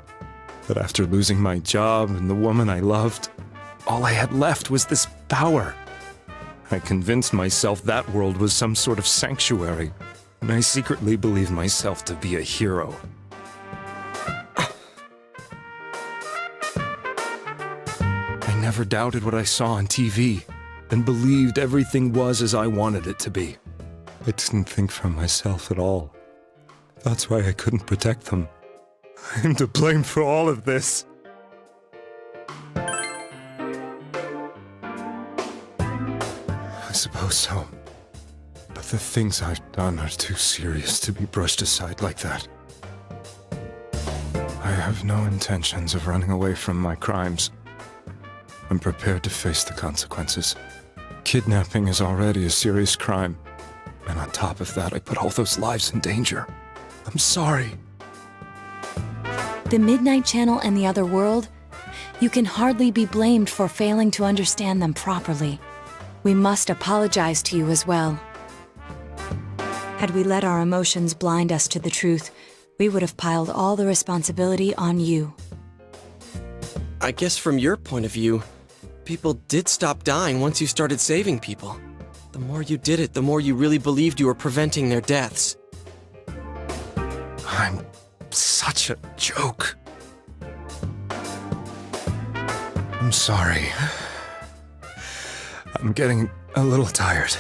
But after losing my job and the woman I loved, all I had left was this power. I convinced myself that world was some sort of sanctuary, and I secretly believed myself to be a hero. I never doubted what I saw on TV, and believed everything was as I wanted it to be. I didn't think for myself at all. That's why I couldn't protect them. I'm to blame for all of this. I suppose so. But the things I've done are too serious to be brushed aside like that. I have no intentions of running away from my crimes. I'm prepared to face the consequences. Kidnapping is already a serious crime. And on top of that, I put all those lives in danger. I'm sorry. The Midnight Channel and the other world, you can hardly be blamed for failing to understand them properly. We must apologize to you as well. Had we let our emotions blind us to the truth, we would have piled all the responsibility on you. I guess from your point of view, people did stop dying once you started saving people. The more you did it, the more you really believed you were preventing their deaths. I'm such a joke. I'm sorry. I'm getting a little tired.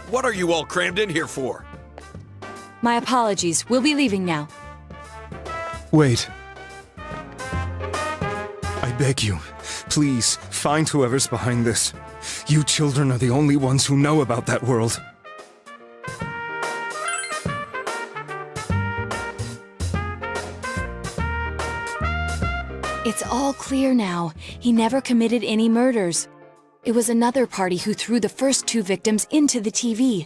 What are you all crammed in here for? My apologies. We'll be leaving now. Wait. I beg you, please, find whoever's behind this. You children are the only ones who know about that world. It's all clear now. He never committed any murders. It was another party who threw the first two victims into the TV.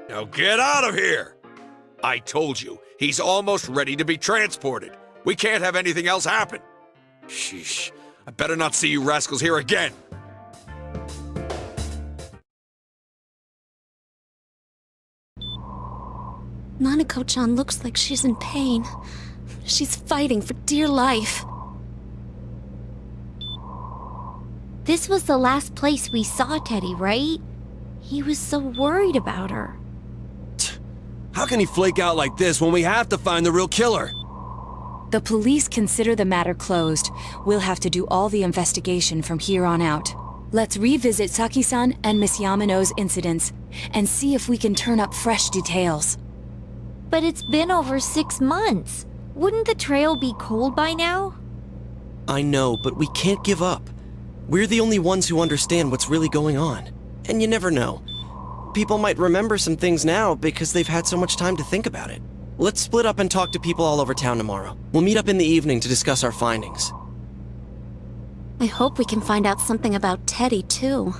Now get out of here! I told you, he's almost ready to be transported. We can't have anything else happen. Sheesh, I better not see you rascals here again. Nanako-chan looks like she's in pain. She's fighting for dear life. This was the last place we saw Teddy, right? He was so worried about her. How can he flake out like this when we have to find the real killer? The police consider the matter closed. We'll have to do all the investigation from here on out. Let's revisit Saki-san and Miss Yamano's incidents and see if we can turn up fresh details. But it's been over 6 months. Wouldn't the trail be cold by now? I know, but we can't give up. We're the only ones who understand what's really going on. And you never know. People might remember some things now because they've had so much time to think about it. Let's split up and talk to people all over town tomorrow. We'll meet up in the evening to discuss our findings. I hope we can find out something about Teddy, too.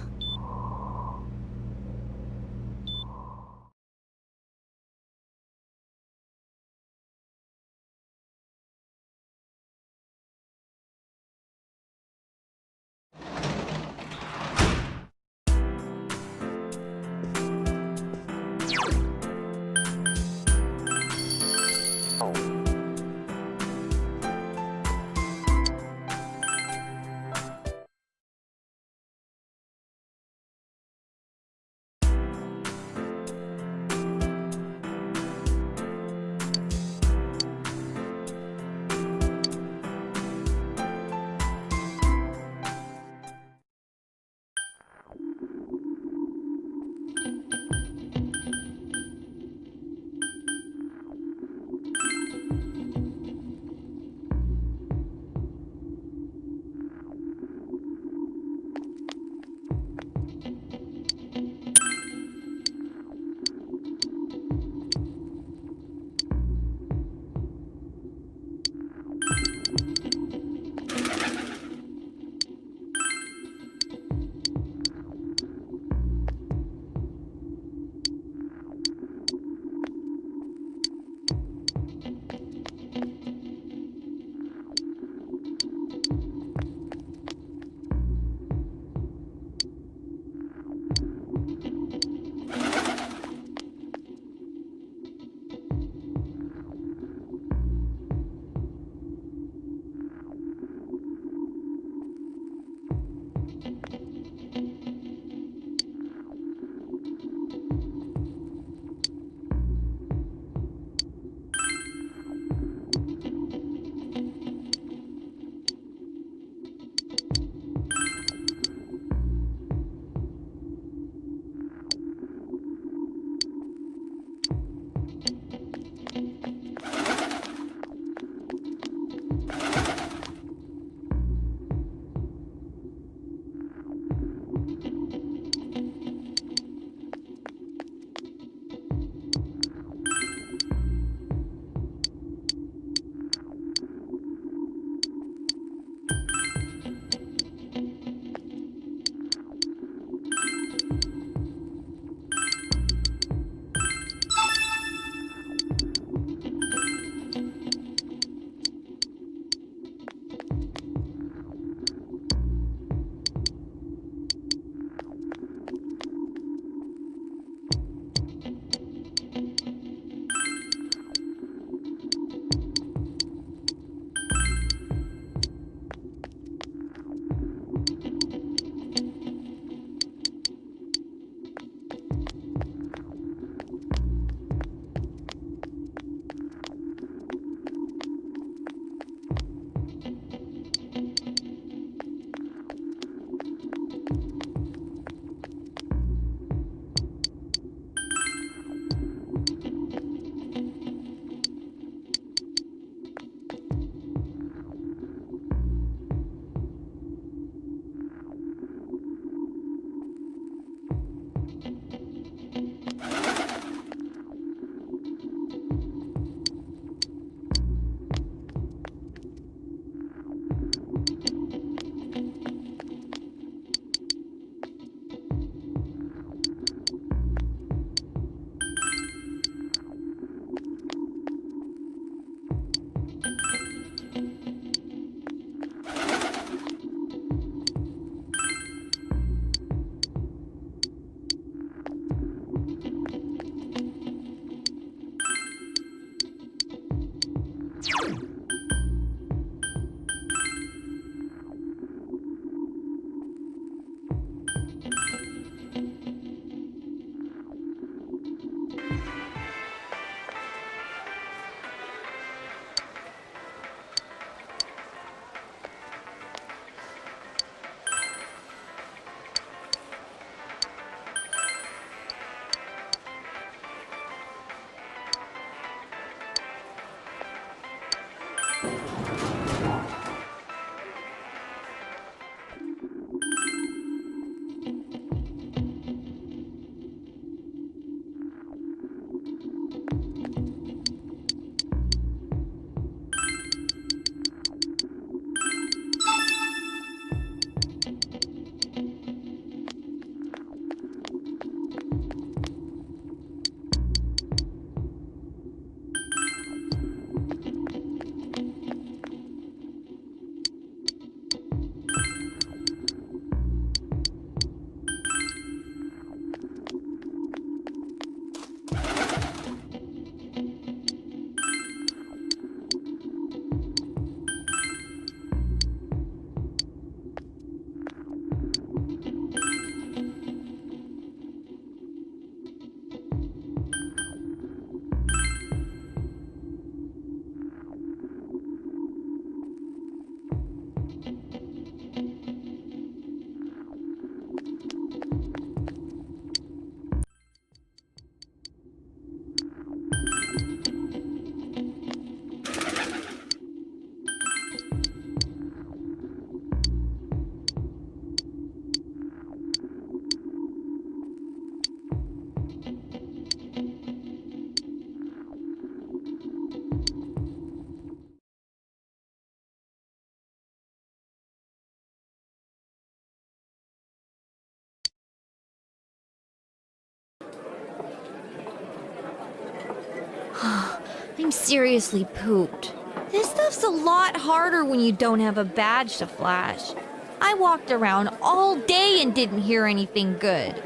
I'm seriously pooped. This stuff's a lot harder when you don't have a badge to flash. I walked around all day and didn't hear anything good.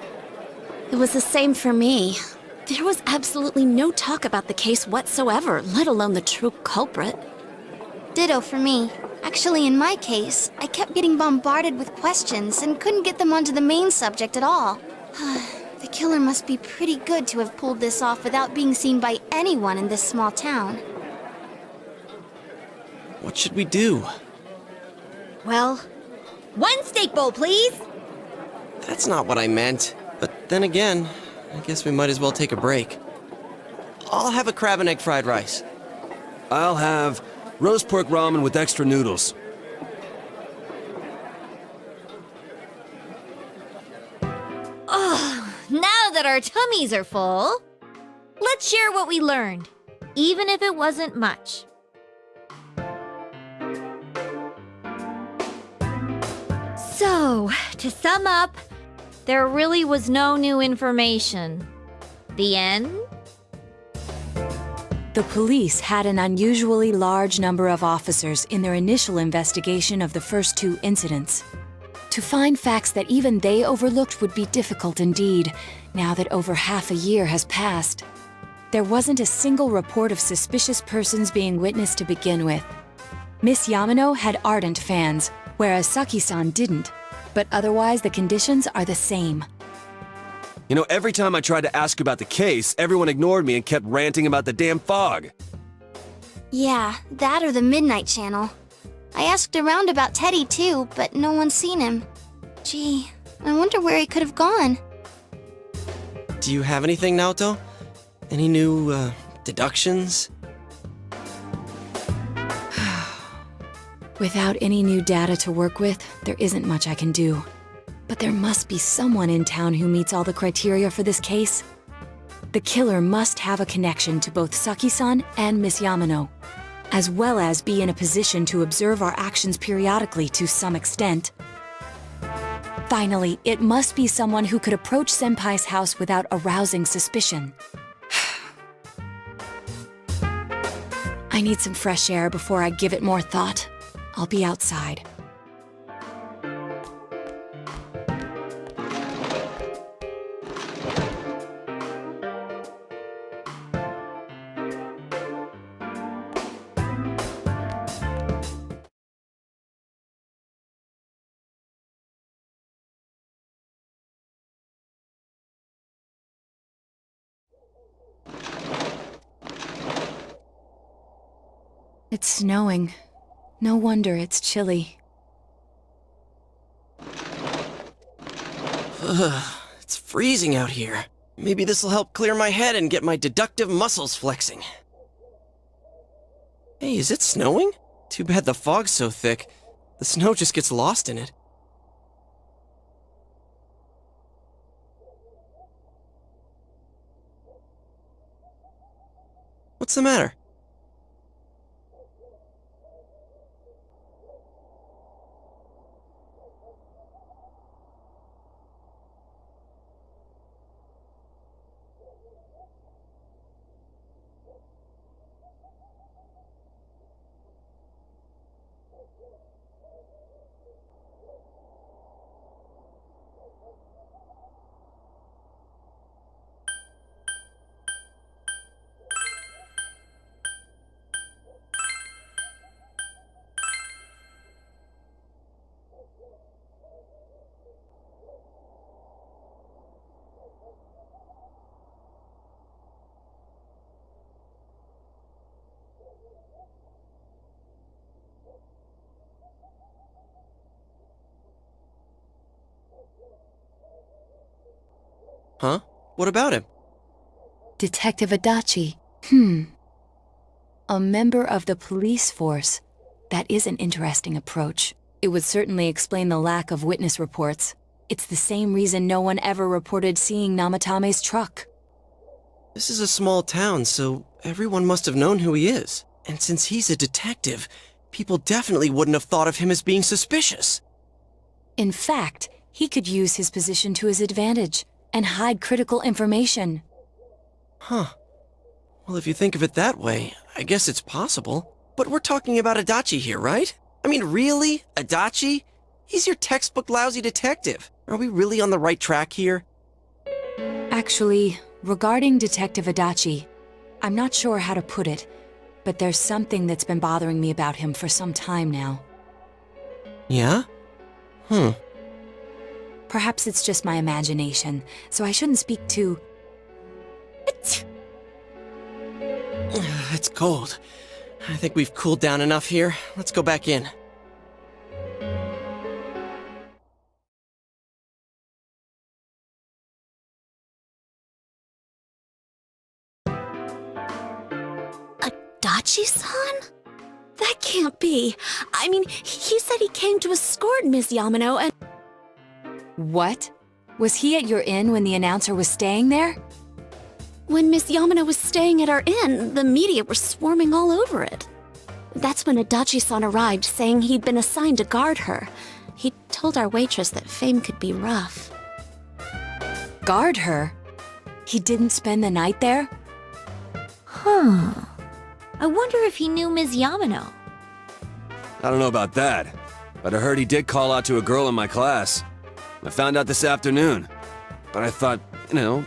It was the same for me. There was absolutely no talk about the case whatsoever, let alone the true culprit. Ditto for me. Actually, in my case, I kept getting bombarded with questions and couldn't get them onto the main subject at all. The killer must be pretty good to have pulled this off without being seen by anyone in this small town. What should we do? Well, 1 steak bowl, please! That's not what I meant. But then again, I guess we might as well take a break. I'll have a crab and egg fried rice. I'll have roast pork ramen with extra noodles. Oh, now that our tummies are full, let's share what we learned, even if it wasn't much. So, to sum up, there really was no new information. The end? The police had an unusually large number of officers in their initial investigation of the first 2 incidents. To find facts that even they overlooked would be difficult indeed, now that over half a year has passed. There wasn't a single report of suspicious persons being witnessed to begin with. Miss Yamano had ardent fans, whereas Saki-san didn't. But otherwise, the conditions are the same. You know, every time I tried to ask about the case, everyone ignored me and kept ranting about the damn fog. Yeah, that or the Midnight Channel. I asked around about Teddy too, but no one's seen him. Gee, I wonder where he could have gone. Do you have anything, Naoto? Any new, deductions? Without any new data to work with, there isn't much I can do. But there must be someone in town who meets all the criteria for this case. The killer must have a connection to both Saki-san and Miss Yamano, as well as be in a position to observe our actions periodically to some extent. Finally, it must be someone who could approach Senpai's house without arousing suspicion. I need some fresh air before I give it more thought. I'll be outside. It's snowing. No wonder it's chilly. It's freezing out here. Maybe this'll help clear my head and get my deductive muscles flexing. Hey, is it snowing? Too bad the fog's so thick. The snow just gets lost in it. What's the matter? Huh? What about him? Detective Adachi. A member of the police force. That is an interesting approach. It would certainly explain the lack of witness reports. It's the same reason no one ever reported seeing Namatame's truck. This is a small town, so everyone must have known who he is. And since he's a detective, people definitely wouldn't have thought of him as being suspicious. In fact, he could use his position to his advantage and hide critical information. Huh. Well, if you think of it that way, I guess it's possible. But we're talking about Adachi here, right? I mean, really? Adachi? He's your textbook lousy detective. Are we really on the right track here? Actually, regarding Detective Adachi, I'm not sure how to put it, but there's something that's been bothering me about him for some time now. Yeah? Perhaps it's just my imagination, so I shouldn't speak too... It's cold. I think we've cooled down enough here. Let's go back in. Adachi-san? That can't be. I mean, he said he came to escort Miss Yamano and... What? Was he at your inn when the announcer was staying there? When Miss Yamano was staying at our inn, the media were swarming all over it. That's when Adachi-san arrived, saying he'd been assigned to guard her. He told our waitress that fame could be rough. Guard her? He didn't spend the night there? Huh. I wonder if he knew Ms. Yamano. I don't know about that, but I heard he did call out to a girl in my class. I found out this afternoon. But I thought,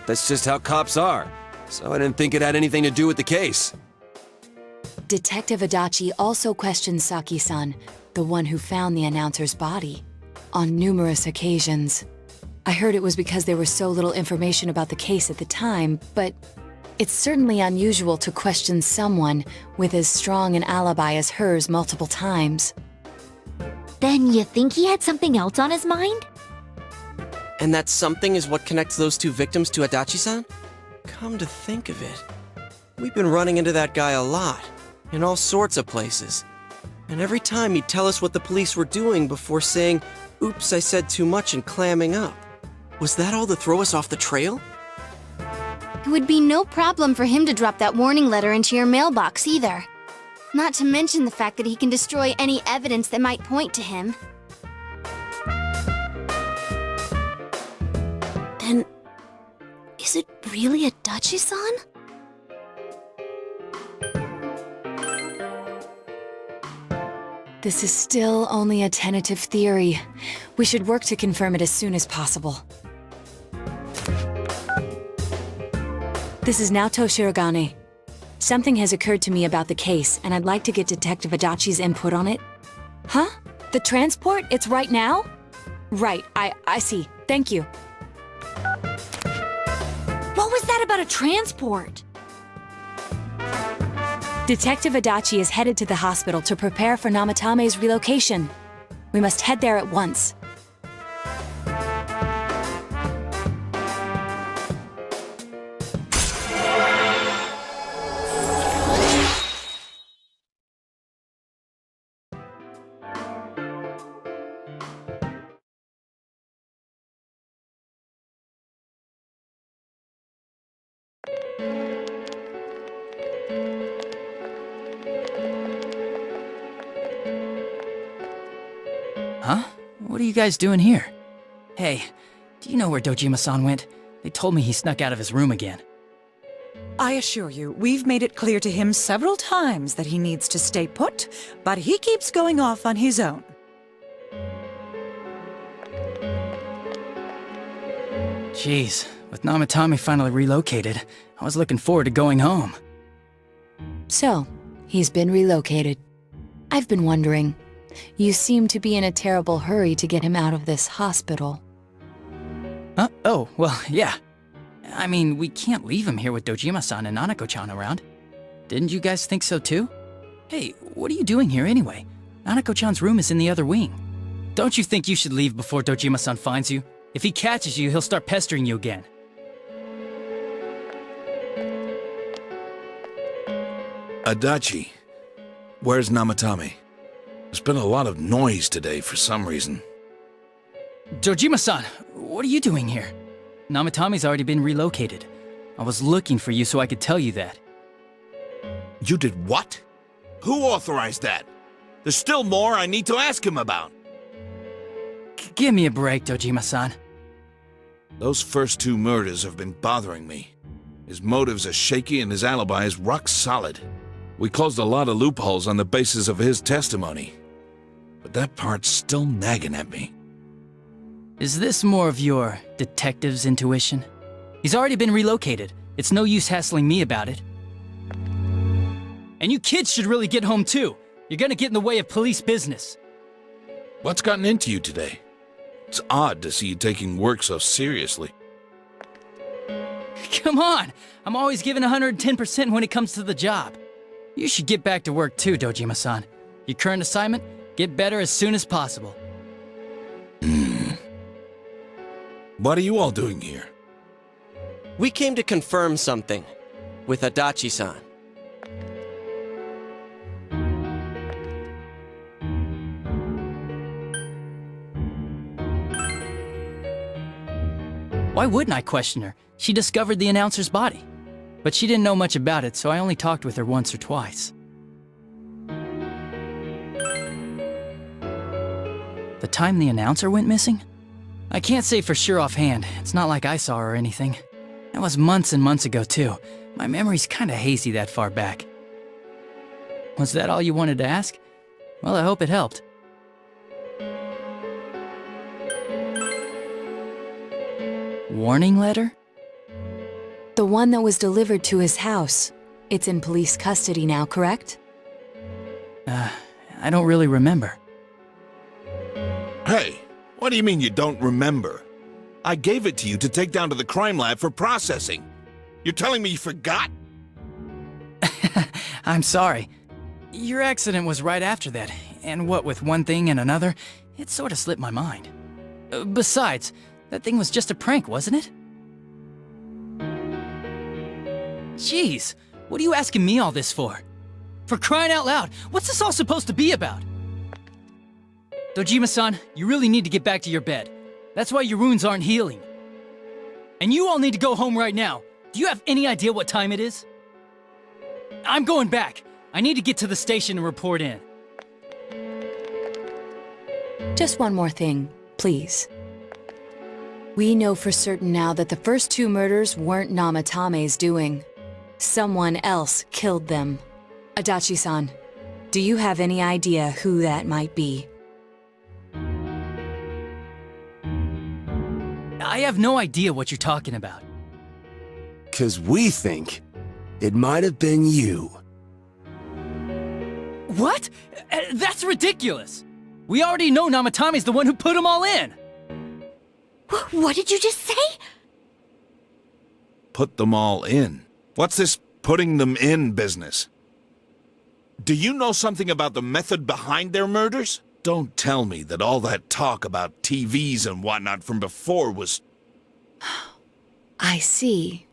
that's just how cops are. So I didn't think it had anything to do with the case. Detective Adachi also questioned Saki-san, the one who found the announcer's body, on numerous occasions. I heard it was because there was so little information about the case at the time, but it's certainly unusual to question someone with as strong an alibi as hers multiple times. Then you think he had something else on his mind? And that something is what connects those two victims to Adachi-san? Come to think of it, we've been running into that guy a lot, in all sorts of places. And every time he'd tell us what the police were doing before saying, "Oops, I said too much," and clamming up. Was that all to throw us off the trail? It would be no problem for him to drop that warning letter into your mailbox either. Not to mention the fact that he can destroy any evidence that might point to him. Then, is it really Adachi-san? This is still only a tentative theory. We should work to confirm it as soon as possible. This is Naoto Shirogane. Something has occurred to me about the case, and I'd like to get Detective Adachi's input on it. Huh? The transport? It's right now? Right, I see. Thank you. What was that about a transport? Detective Adachi is headed to the hospital to prepare for Namatame's relocation. We must head there at once. Huh? What are you guys doing here? Hey, do you know where Dojima-san went? They told me he snuck out of his room again. I assure you, we've made it clear to him several times that he needs to stay put, but he keeps going off on his own. Jeez, with Namatame finally relocated, I was looking forward to going home. So, he's been relocated. I've been wondering, you seem to be in a terrible hurry to get him out of this hospital. Huh? Oh, well, yeah. I mean, we can't leave him here with Dojima-san and Nanako-chan around. Didn't you guys think so too? Hey, what are you doing here anyway? Nanako-chan's room is in the other wing. Don't you think you should leave before Dojima-san finds you? If he catches you, he'll start pestering you again. Adachi, where's Namatame? There's been a lot of noise today for some reason. Dojima-san, what are you doing here? Namatame's already been relocated. I was looking for you so I could tell you that. You did what? Who authorized that? There's still more I need to ask him about. Give me a break, Dojima-san. Those first two murders have been bothering me. His motives are shaky and his alibi is rock solid. We closed a lot of loopholes on the basis of his testimony. But that part's still nagging at me. Is this more of your detective's intuition? He's already been relocated. It's no use hassling me about it. And you kids should really get home too. You're gonna get in the way of police business. What's gotten into you today? It's odd to see you taking work so seriously. Come on! I'm always giving 110% when it comes to the job. You should get back to work too, Dojima-san. Your current assignment? Get better as soon as possible. What are you all doing here? We came to confirm something with Adachi-san. Why wouldn't I question her? She discovered the announcer's body. But she didn't know much about it, so I only talked with her once or twice. The time the announcer went missing? I can't say for sure offhand. It's not like I saw her or anything. That was months and months ago, too. My memory's kinda hazy that far back. Was that all you wanted to ask? Well, I hope it helped. Warning letter? The one that was delivered to his house. It's in police custody now, correct? I don't really remember. Hey, what do you mean you don't remember? I gave it to you to take down to the crime lab for processing. You're telling me you forgot? I'm sorry. Your accident was right after that, and what with one thing and another, it sort of slipped my mind. Besides, that thing was just a prank, wasn't it? Jeez, what are you asking me all this for? For crying out loud, what's this all supposed to be about? Dojima-san, you really need to get back to your bed. That's why your wounds aren't healing. And you all need to go home right now. Do you have any idea what time it is? I'm going back. I need to get to the station and report in. Just one more thing, please. We know for certain now that the first two murders weren't Namatame's doing. Someone else killed them. Adachi-san, do you have any idea who that might be? I have no idea what you're talking about. 'Cause we think it might have been you. What? That's ridiculous! We already know Namatame's the one who put them all in! What did you just say? Put them all in. What's this putting them in business? Do you know something about the method behind their murders? Don't tell me that all that talk about TVs and whatnot from before was... I see.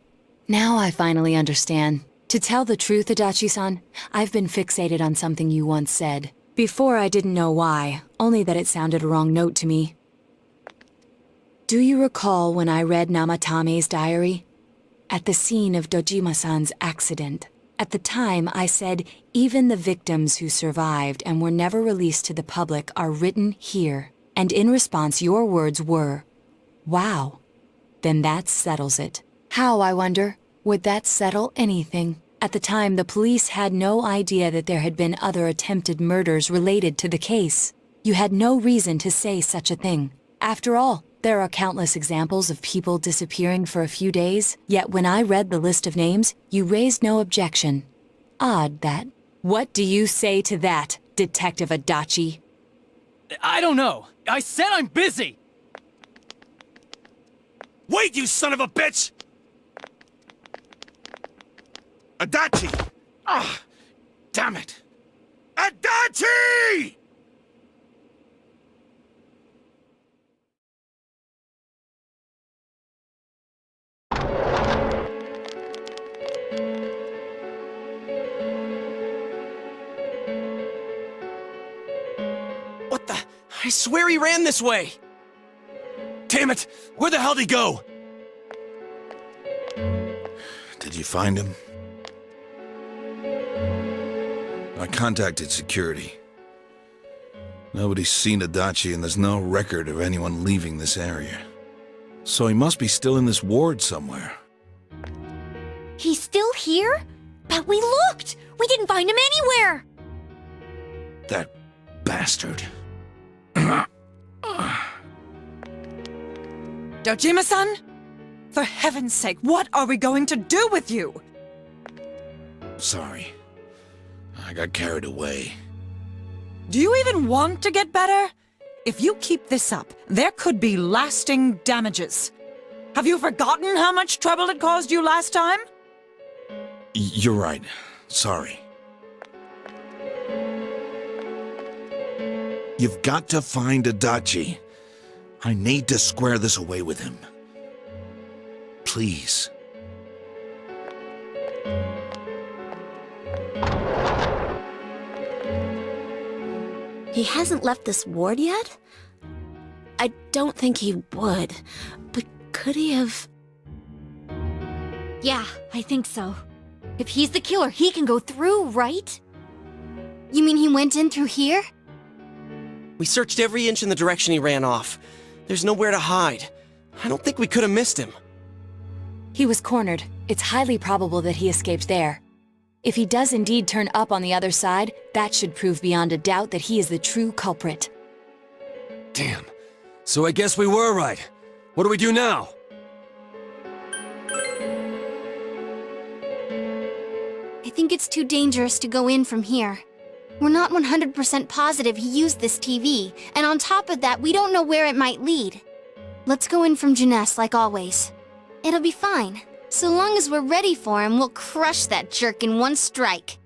Now I finally understand. To tell the truth, Adachi-san, I've been fixated on something you once said. Before I didn't know why, only that it sounded a wrong note to me. Do you recall when I read Namatame's diary? At the scene of Dojima-san's accident. At the time, I said, even the victims who survived and were never released to the public are written here. And in response, your words were, wow. Then that settles it. How, I wonder, would that settle anything? At the time, the police had no idea that there had been other attempted murders related to the case. You had no reason to say such a thing. After all, there are countless examples of people disappearing for a few days, yet when I read the list of names, you raised no objection. Odd, that. What do you say to that, Detective Adachi? I don't know. I said I'm busy! Wait, you son of a bitch! Adachi! Ah, damn it! Adachi! What the? I swear he ran this way! Damn it! Where the hell did he go? Did you find him? I contacted security. Nobody's seen Adachi and there's no record of anyone leaving this area. So he must be still in this ward somewhere. He's still here? But we looked! We didn't find him anywhere! That bastard. Dojima-san? For heaven's sake, what are we going to do with you? Sorry. I got carried away. Do you even want to get better? If you keep this up, there could be lasting damages. Have you forgotten how much trouble it caused you last time? You're right. Sorry. You've got to find Adachi. I need to square this away with him. Please. He hasn't left this ward yet? I don't think he would, but could he have... Yeah, I think so. If he's the killer, he can go through, right? You mean he went in through here? We searched every inch in the direction he ran off. There's nowhere to hide. I don't think we could have missed him. He was cornered. It's highly probable that he escaped there. If he does indeed turn up on the other side, that should prove beyond a doubt that he is the true culprit. Damn. So I guess we were right. What do we do now? I think it's too dangerous to go in from here. We're not 100% positive he used this TV, and on top of that, we don't know where it might lead. Let's go in from Jeunesse like always. It'll be fine. So long as we're ready for him, we'll crush that jerk in one strike.